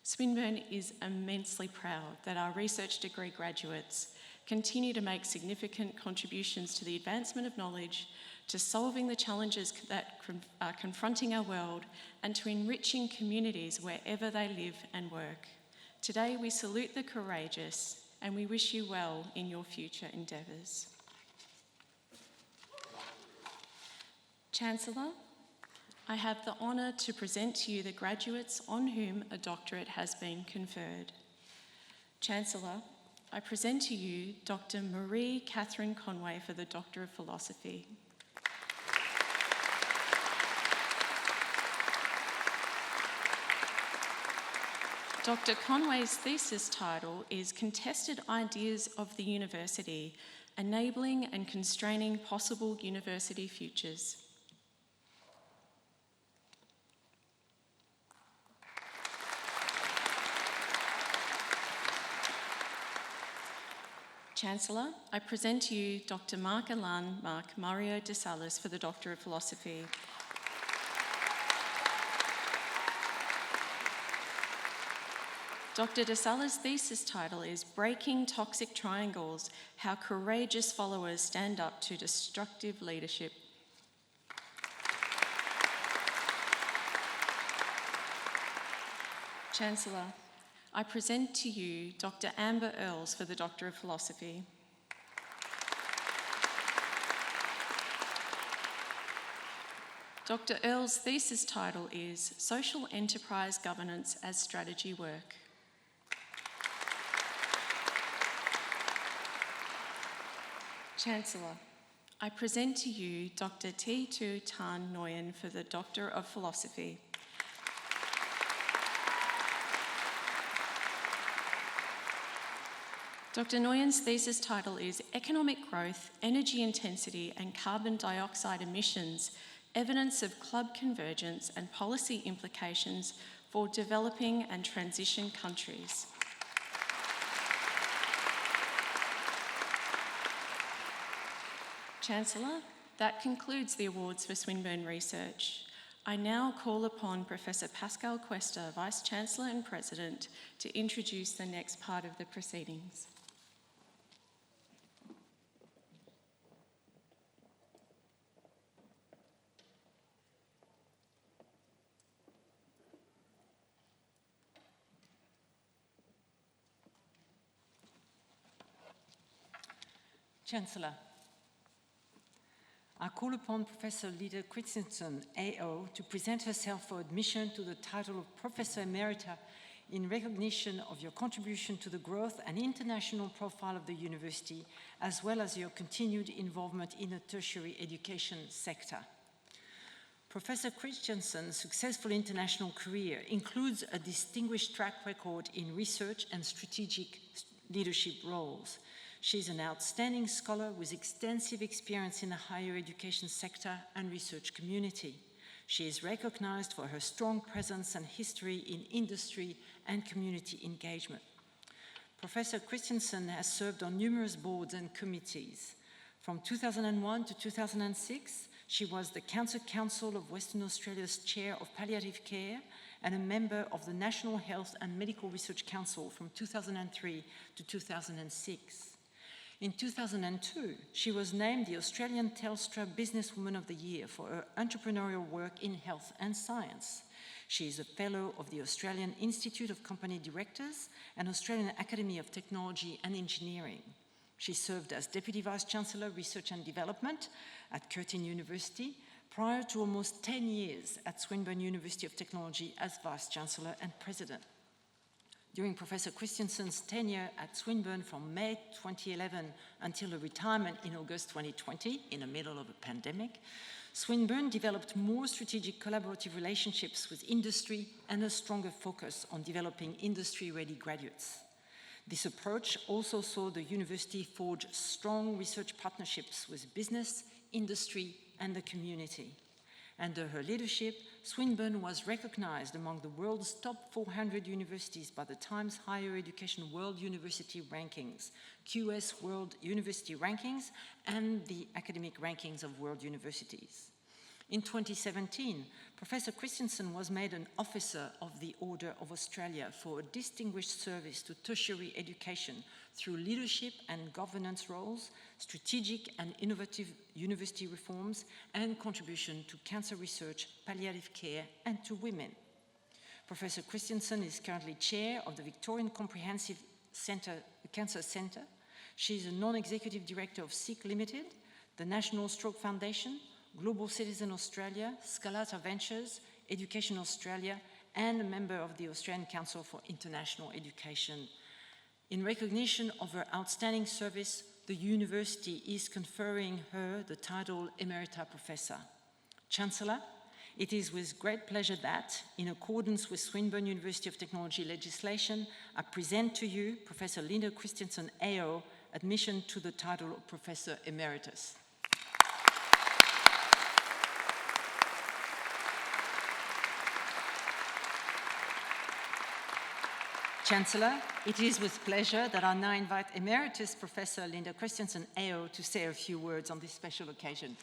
Speaker 8: Swinburne is immensely proud that our research degree graduates continue to make significant contributions to the advancement of knowledge, to solving the challenges that are confronting our world, and to enriching communities wherever they live and work. Today we salute the courageous and we wish you well in your future endeavours. Chancellor, I have the honour to present to you the graduates on whom a doctorate has been conferred. Chancellor, I present to you Dr. Marie Catherine Conway for the Doctor of Philosophy. Dr. Conway's thesis title is Contested Ideas of the University, Enabling and Constraining Possible University Futures. Chancellor, I present to you Dr. Mark Alan Mark Mario de Salas for the Doctor of Philosophy. Dr. de Salas' thesis title is Breaking Toxic Triangles, How Courageous Followers Stand Up to Destructive Leadership. Chancellor, I present to you Dr. Amber Earls for the Doctor of Philosophy. Dr. Earls' thesis title is Social Enterprise Governance as Strategy Work. Chancellor, I present to you Dr. T. Tu Tan Nguyen for the Doctor of Philosophy. Dr. Nguyen's thesis title is Economic Growth, Energy Intensity and Carbon Dioxide Emissions, Evidence of Club Convergence and Policy Implications for Developing and Transition Countries. Chancellor, that concludes the awards for Swinburne Research. I now call upon Professor Pascal Cuesta, Vice-Chancellor and President, to introduce the next part of the proceedings.
Speaker 5: Chancellor, I call upon Professor Lida Christensen, AO, to present herself for admission to the title of Professor Emerita in recognition of your contribution to the growth and international profile of the university, as well as your continued involvement in the tertiary education sector. Professor Christensen's successful international career includes a distinguished track record in research and strategic leadership roles. She is an outstanding scholar with extensive experience in the higher education sector and research community. She is recognized for her strong presence and history in industry and community engagement. Professor Christensen has served on numerous boards and committees. From 2001 to 2006, she was the Cancer Council of Western Australia's Chair of Palliative Care and a member of the National Health and Medical Research Council from 2003 to 2006. In 2002, she was named the Australian Telstra Businesswoman of the Year for her entrepreneurial work in health and science. She is a Fellow of the Australian Institute of Company Directors and Australian Academy of Technology and Engineering. She served as Deputy Vice-Chancellor, Research and Development at Curtin University, prior to almost 10 years at Swinburne University of Technology as Vice-Chancellor and President. During Professor Christensen's tenure at Swinburne from May 2011 until her retirement in August 2020, in the middle of a pandemic, Swinburne developed more strategic collaborative relationships with industry and a stronger focus on developing industry-ready graduates. This approach also saw the university forge strong research partnerships with business, industry, and the community. Under her leadership, Swinburne was recognized among the world's top 400 universities by the Times Higher Education World University Rankings, QS World University Rankings, and the Academic Rankings of World Universities. In 2017, Professor Christensen was made an Officer of the Order of Australia for a distinguished service to tertiary education through leadership and governance roles, strategic and innovative university reforms, and contribution to cancer research, palliative care, and to women. Professor Christensen is currently chair of the Victorian Comprehensive Cancer Centre. She is a non-executive director of SEEK Limited, the National Stroke Foundation, Global Citizen Australia, Scalata Ventures, Education Australia, and a member of the Australian Council for International Education. In recognition of her outstanding service, the university is conferring her the title Emerita Professor. Chancellor, it is with great pleasure that, in accordance with Swinburne University of Technology legislation, I present to you Professor Linda Christensen, AO, admission to the title of Professor Emeritus. Chancellor, it is with pleasure that I now invite Emeritus Professor Linda Christensen, AO, to say a few words on this special occasion.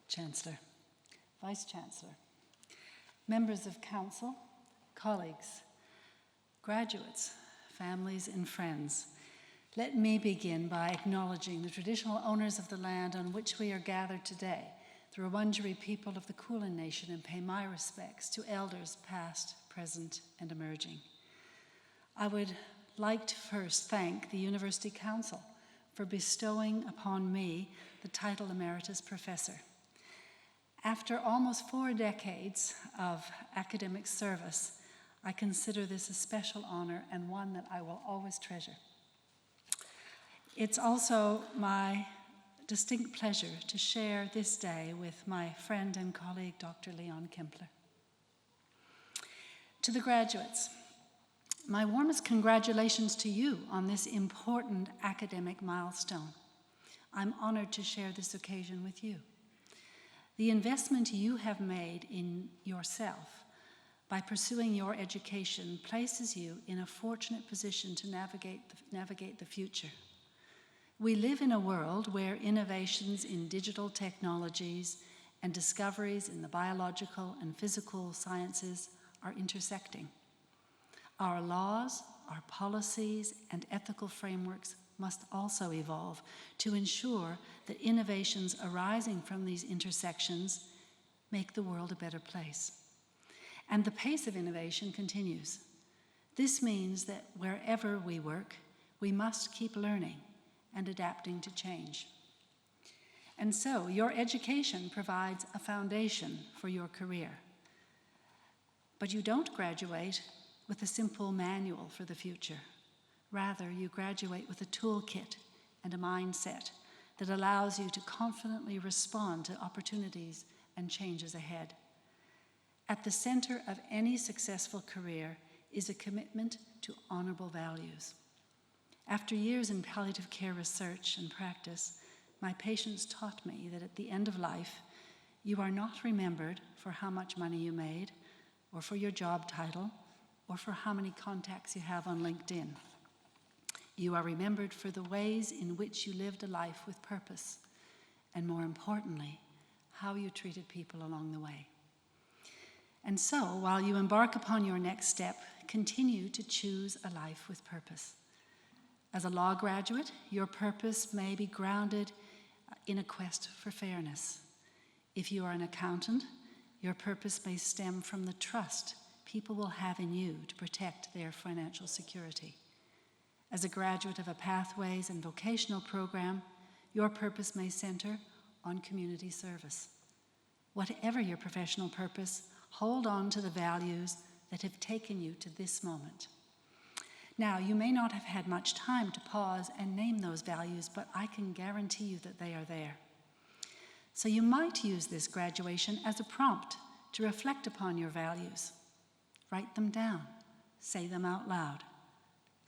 Speaker 9: Chancellor, Vice-Chancellor, members of Council, colleagues, graduates, families, and friends, let me begin by acknowledging the traditional owners of the land on which we are gathered today, the Wurundjeri people of the Kulin Nation, and pay my respects to elders past, present, and emerging. I would like to first thank the University Council for bestowing upon me the title Emeritus Professor. After almost 4 decades of academic service, I consider this a special honor and one that I will always treasure. It's also my distinct pleasure to share this day with my friend and colleague, Dr. Leon Kempler. To the graduates, my warmest congratulations to you on this important academic milestone. I'm honored to share this occasion with you. The investment you have made in yourself by pursuing your education places you in a fortunate position to navigate the future. We live in a world where innovations in digital technologies and discoveries in the biological and physical sciences are intersecting. Our laws, our policies, and ethical frameworks must also evolve to ensure that innovations arising from these intersections make the world a better place. And the pace of innovation continues. This means that wherever we work, we must keep learning and adapting to change. And so, your education provides a foundation for your career. But you don't graduate with a simple manual for the future. Rather, you graduate with a toolkit and a mindset that allows you to confidently respond to opportunities and changes ahead. At the center of any successful career is a commitment to honorable values. After years in palliative care research and practice, my patients taught me that at the end of life, you are not remembered for how much money you made, or for your job title, or for how many contacts you have on LinkedIn. You are remembered for the ways in which you lived a life with purpose, and more importantly, how you treated people along the way. And so, while you embark upon your next step, continue to choose a life with purpose. As a law graduate, your purpose may be grounded in a quest for fairness. If you are an accountant, your purpose may stem from the trust people will have in you to protect their financial security. As a graduate of a pathways and vocational program, your purpose may center on community service. Whatever your professional purpose, hold on to the values that have taken you to this moment. Now, you may not have had much time to pause and name those values, but I can guarantee you that they are there. So you might use this graduation as a prompt to reflect upon your values. Write them down. Say them out loud.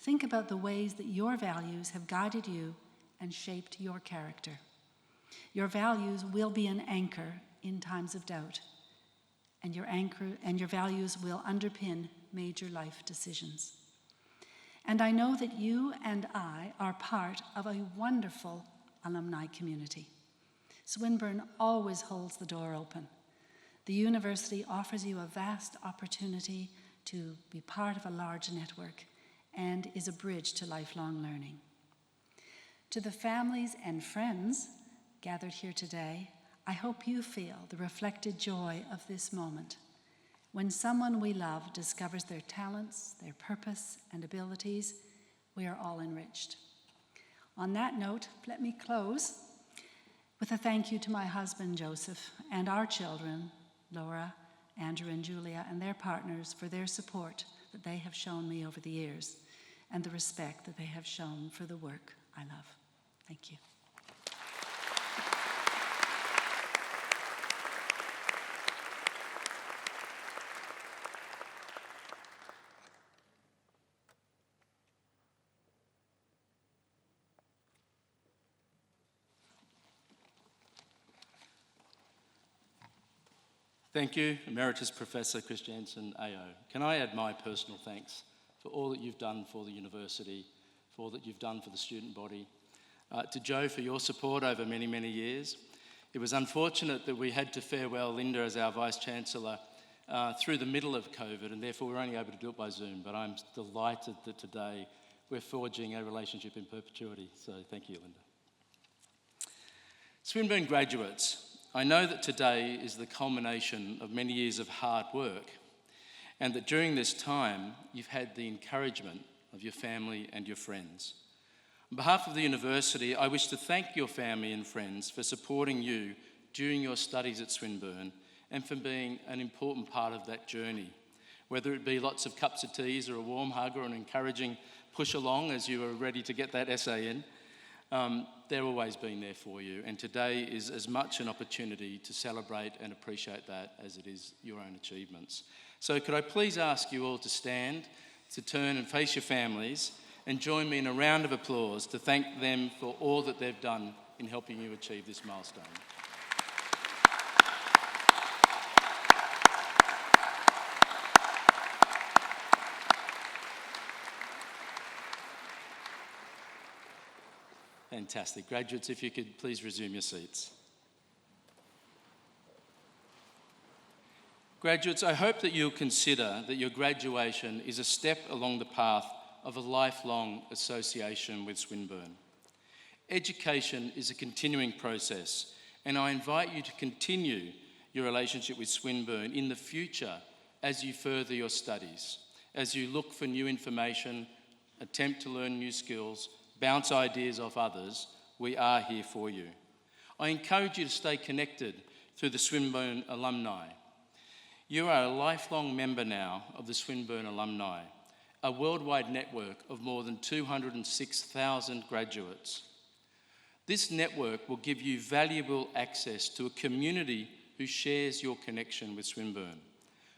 Speaker 9: Think about the ways that your values have guided you and shaped your character. Your values will be an anchor in times of doubt, and your values will underpin major life decisions. And I know that you and I are part of a wonderful alumni community. Swinburne always holds the door open. The university offers you a vast opportunity to be part of a large network and is a bridge to lifelong learning. To the families and friends gathered here today, I hope you feel the reflected joy of this moment. When someone we love discovers their talents, their purpose, and abilities, we are all enriched. On that note, let me close with a thank you to my husband, Joseph, and our children, Laura, Andrew, and Julia, and their partners for their support that they have shown me over the years and the respect that they have shown for the work I love. Thank you.
Speaker 4: Thank you, Emeritus Professor Chris Jansen, AO. Can I add my personal thanks for all that you've done for the university, for all that you've done for the student body. To Joe for your support over many, many years. It was unfortunate that we had to farewell Linda as our Vice-Chancellor through the middle of COVID, and therefore we're only able to do it by Zoom, but I'm delighted that today we're forging a relationship in perpetuity, so thank you, Linda. Swinburne graduates, I know that today is the culmination of many years of hard work, and that during this time you've had the encouragement of your family and your friends. On behalf of the university, I wish to thank your family and friends for supporting you during your studies at Swinburne and for being an important part of that journey, whether it be lots of cups of teas or a warm hug or an encouraging push along as you are ready to get that essay in. They're always been there for you, and today is as much an opportunity to celebrate and appreciate that as it is your own achievements. So could I please ask you all to stand, to turn and face your families, and join me in a round of applause to thank them for all that they've done in helping you achieve this milestone. Fantastic. Graduates, if you could please resume your seats. Graduates, I hope that you'll consider that your graduation is a step along the path of a lifelong association with Swinburne. Education is a continuing process, and I invite you to continue your relationship with Swinburne in the future as you further your studies, as you look for new information, attempt to learn new skills, bounce ideas off others. We are here for you. I encourage you to stay connected through the Swinburne alumni. You are a lifelong member now of the Swinburne alumni, a worldwide network of more than 206,000 graduates. This network will give you valuable access to a community who shares your connection with Swinburne,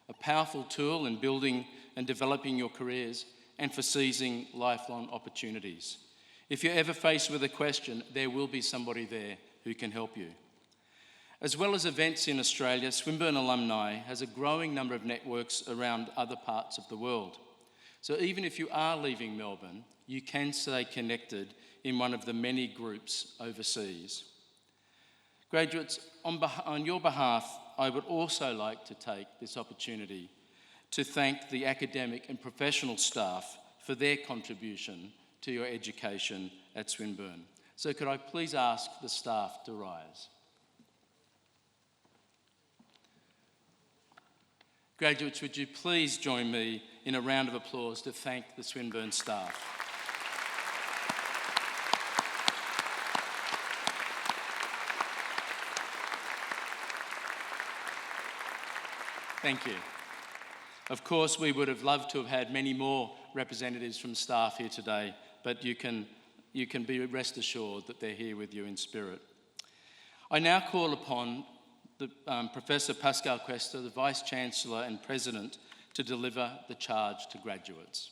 Speaker 4: a powerful tool in building and developing your careers and for seizing lifelong opportunities. If you're ever faced with a question, there will be somebody there who can help you. As well as events in Australia, Swinburne Alumni has a growing number of networks around other parts of the world. So even if you are leaving Melbourne, you can stay connected in one of the many groups overseas. Graduates, on your behalf, I would also like to take this opportunity to thank the academic and professional staff for their contribution to your education at Swinburne. So could I please ask the staff to rise? Graduates, would you please join me in a round of applause to thank the Swinburne staff? Thank you. Of course, we would have loved to have had many more representatives from staff here today, but you can be rest assured that they're here with you in spirit. I now call upon Professor Pascal Questa, the Vice-Chancellor and President, to deliver the charge to graduates.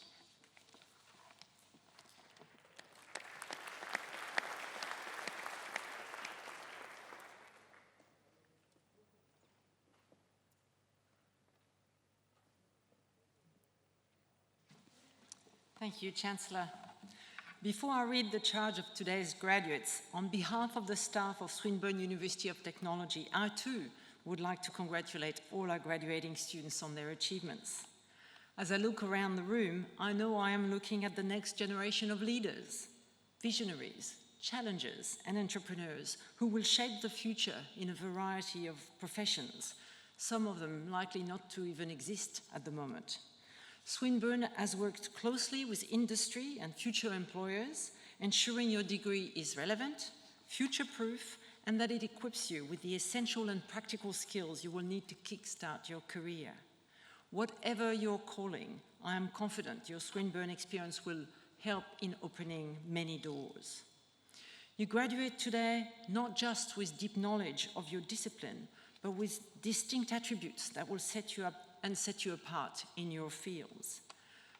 Speaker 5: Thank you, Chancellor. Before I read the charge of today's graduates, on behalf of the staff of Swinburne University of Technology, I too would like to congratulate all our graduating students on their achievements. As I look around the room, I know I am looking at the next generation of leaders, visionaries, challengers, and entrepreneurs who will shape the future in a variety of professions, some of them likely not to even exist at the moment. Swinburne has worked closely with industry and future employers, ensuring your degree is relevant, future-proof, and that it equips you with the essential and practical skills you will need to kickstart your career. Whatever your calling, I am confident your Swinburne experience will help in opening many doors. You graduate today not just with deep knowledge of your discipline, but with distinct attributes that will set you up and set you apart in your fields.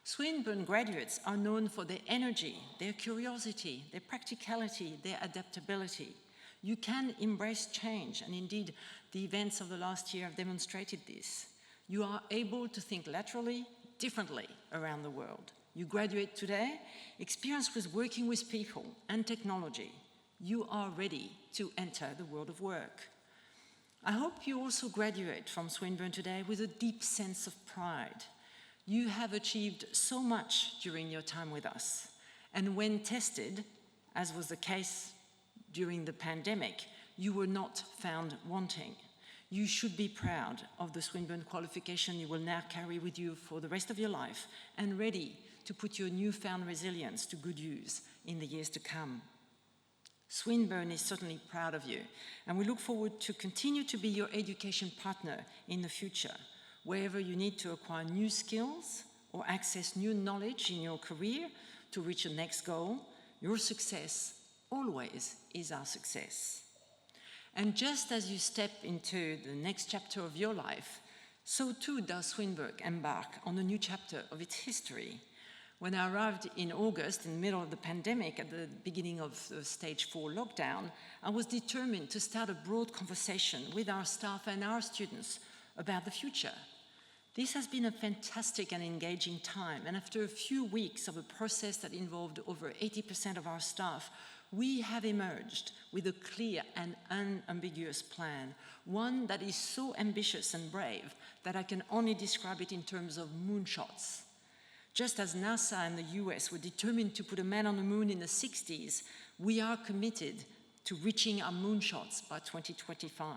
Speaker 5: Swinburne graduates are known for their energy, their curiosity, their practicality, their adaptability. You can embrace change, and indeed, the events of the last year have demonstrated this. You are able to think laterally, differently around the world. You graduate today, experienced with working with people and technology. You are ready to enter the world of work. I hope you also graduate from Swinburne today with a deep sense of pride. You have achieved so much during your time with us, and when tested, as was the case during the pandemic, you were not found wanting. You should be proud of the Swinburne qualification you will now carry with you for the rest of your life and ready to put your newfound resilience to good use in the years to come. Swinburne is certainly proud of you, and we look forward to continue to be your education partner in the future, wherever you need to acquire new skills or access new knowledge in your career to reach your next goal. Your success always is our success. And just as you step into the next chapter of your life, so too does Swinburne embark on a new chapter of its history. When I arrived in August, in the middle of the pandemic, at the beginning of the stage 4 lockdown, I was determined to start a broad conversation with our staff and our students about the future. This has been a fantastic and engaging time, and after a few weeks of a process that involved over 80% of our staff, we have emerged with a clear and unambiguous plan, one that is so ambitious and brave that I can only describe it in terms of moonshots. Just as NASA and the US were determined to put a man on the moon in the 60s, we are committed to reaching our moonshots by 2025.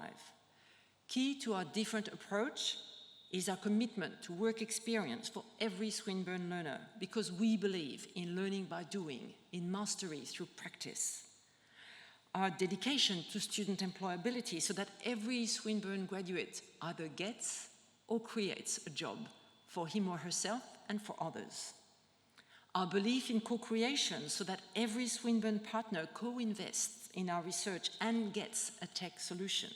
Speaker 5: Key to our different approach is our commitment to work experience for every Swinburne learner, because we believe in learning by doing, in mastery through practice. Our dedication to student employability so that every Swinburne graduate either gets or creates a job for him or herself and for others. Our belief in co-creation so that every Swinburne partner co-invests in our research and gets a tech solution.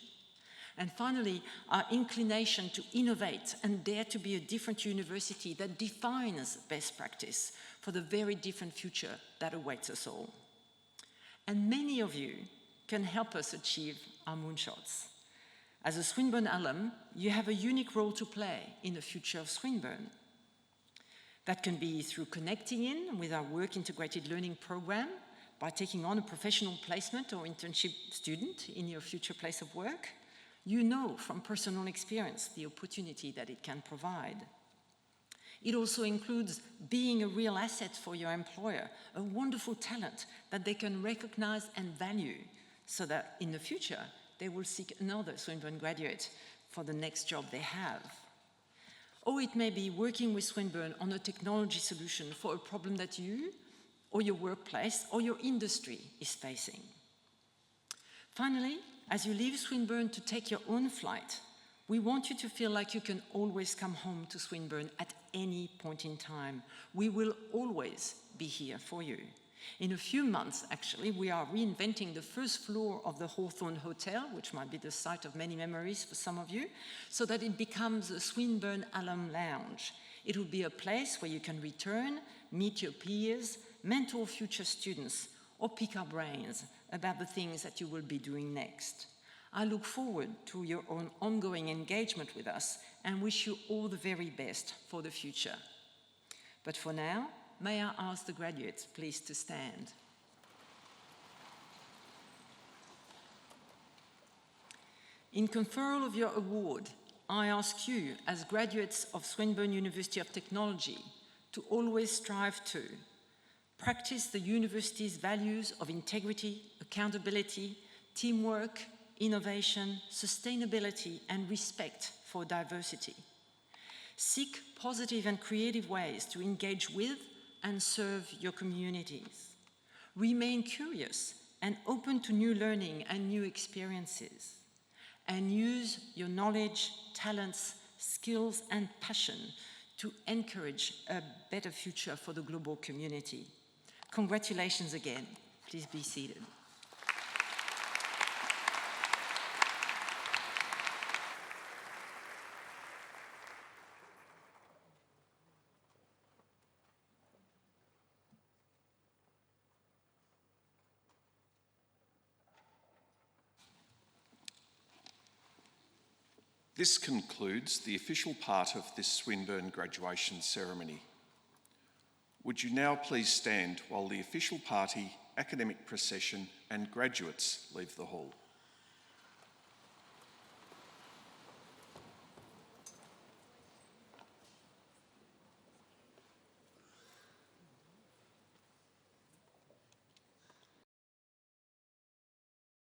Speaker 5: And finally, our inclination to innovate and dare to be a different university that defines best practice for the very different future that awaits us all. And many of you can help us achieve our moonshots. As a Swinburne alum, you have a unique role to play in the future of Swinburne. That can be through connecting in with our work-integrated learning program, by taking on a professional placement or internship student in your future place of work. You know from personal experience the opportunity that it can provide. It also includes being a real asset for your employer, a wonderful talent that they can recognize and value, so that in the future they will seek another Swinburne graduate for the next job they have. Or it may be working with Swinburne on a technology solution for a problem that you, or your workplace, or your industry is facing. Finally, as you leave Swinburne to take your own flight, we want you to feel like you can always come home to Swinburne at any point in time. We will always be here for you. In a few months, actually, we are reinventing the first floor of the Hawthorne Hotel, which might be the site of many memories for some of you, so that it becomes a Swinburne Alum Lounge. It will be a place where you can return, meet your peers, mentor future students, or pick our brains about the things that you will be doing next. I look forward to your own ongoing engagement with us and wish you all the very best for the future. But for now, may I ask the graduates please to stand. In conferral of your award, I ask you, as graduates of Swinburne University of Technology, to always strive to practice the university's values of integrity, accountability, teamwork, innovation, sustainability, and respect for diversity. Seek positive and creative ways to engage with and serve your communities. Remain curious and open to new learning and new experiences. And use your knowledge, talents, skills, and passion to encourage a better future for the global community. Congratulations again. Please be seated.
Speaker 2: This concludes the official part of this Swinburne graduation ceremony. Would you now please stand while the official party, academic procession and graduates leave the hall?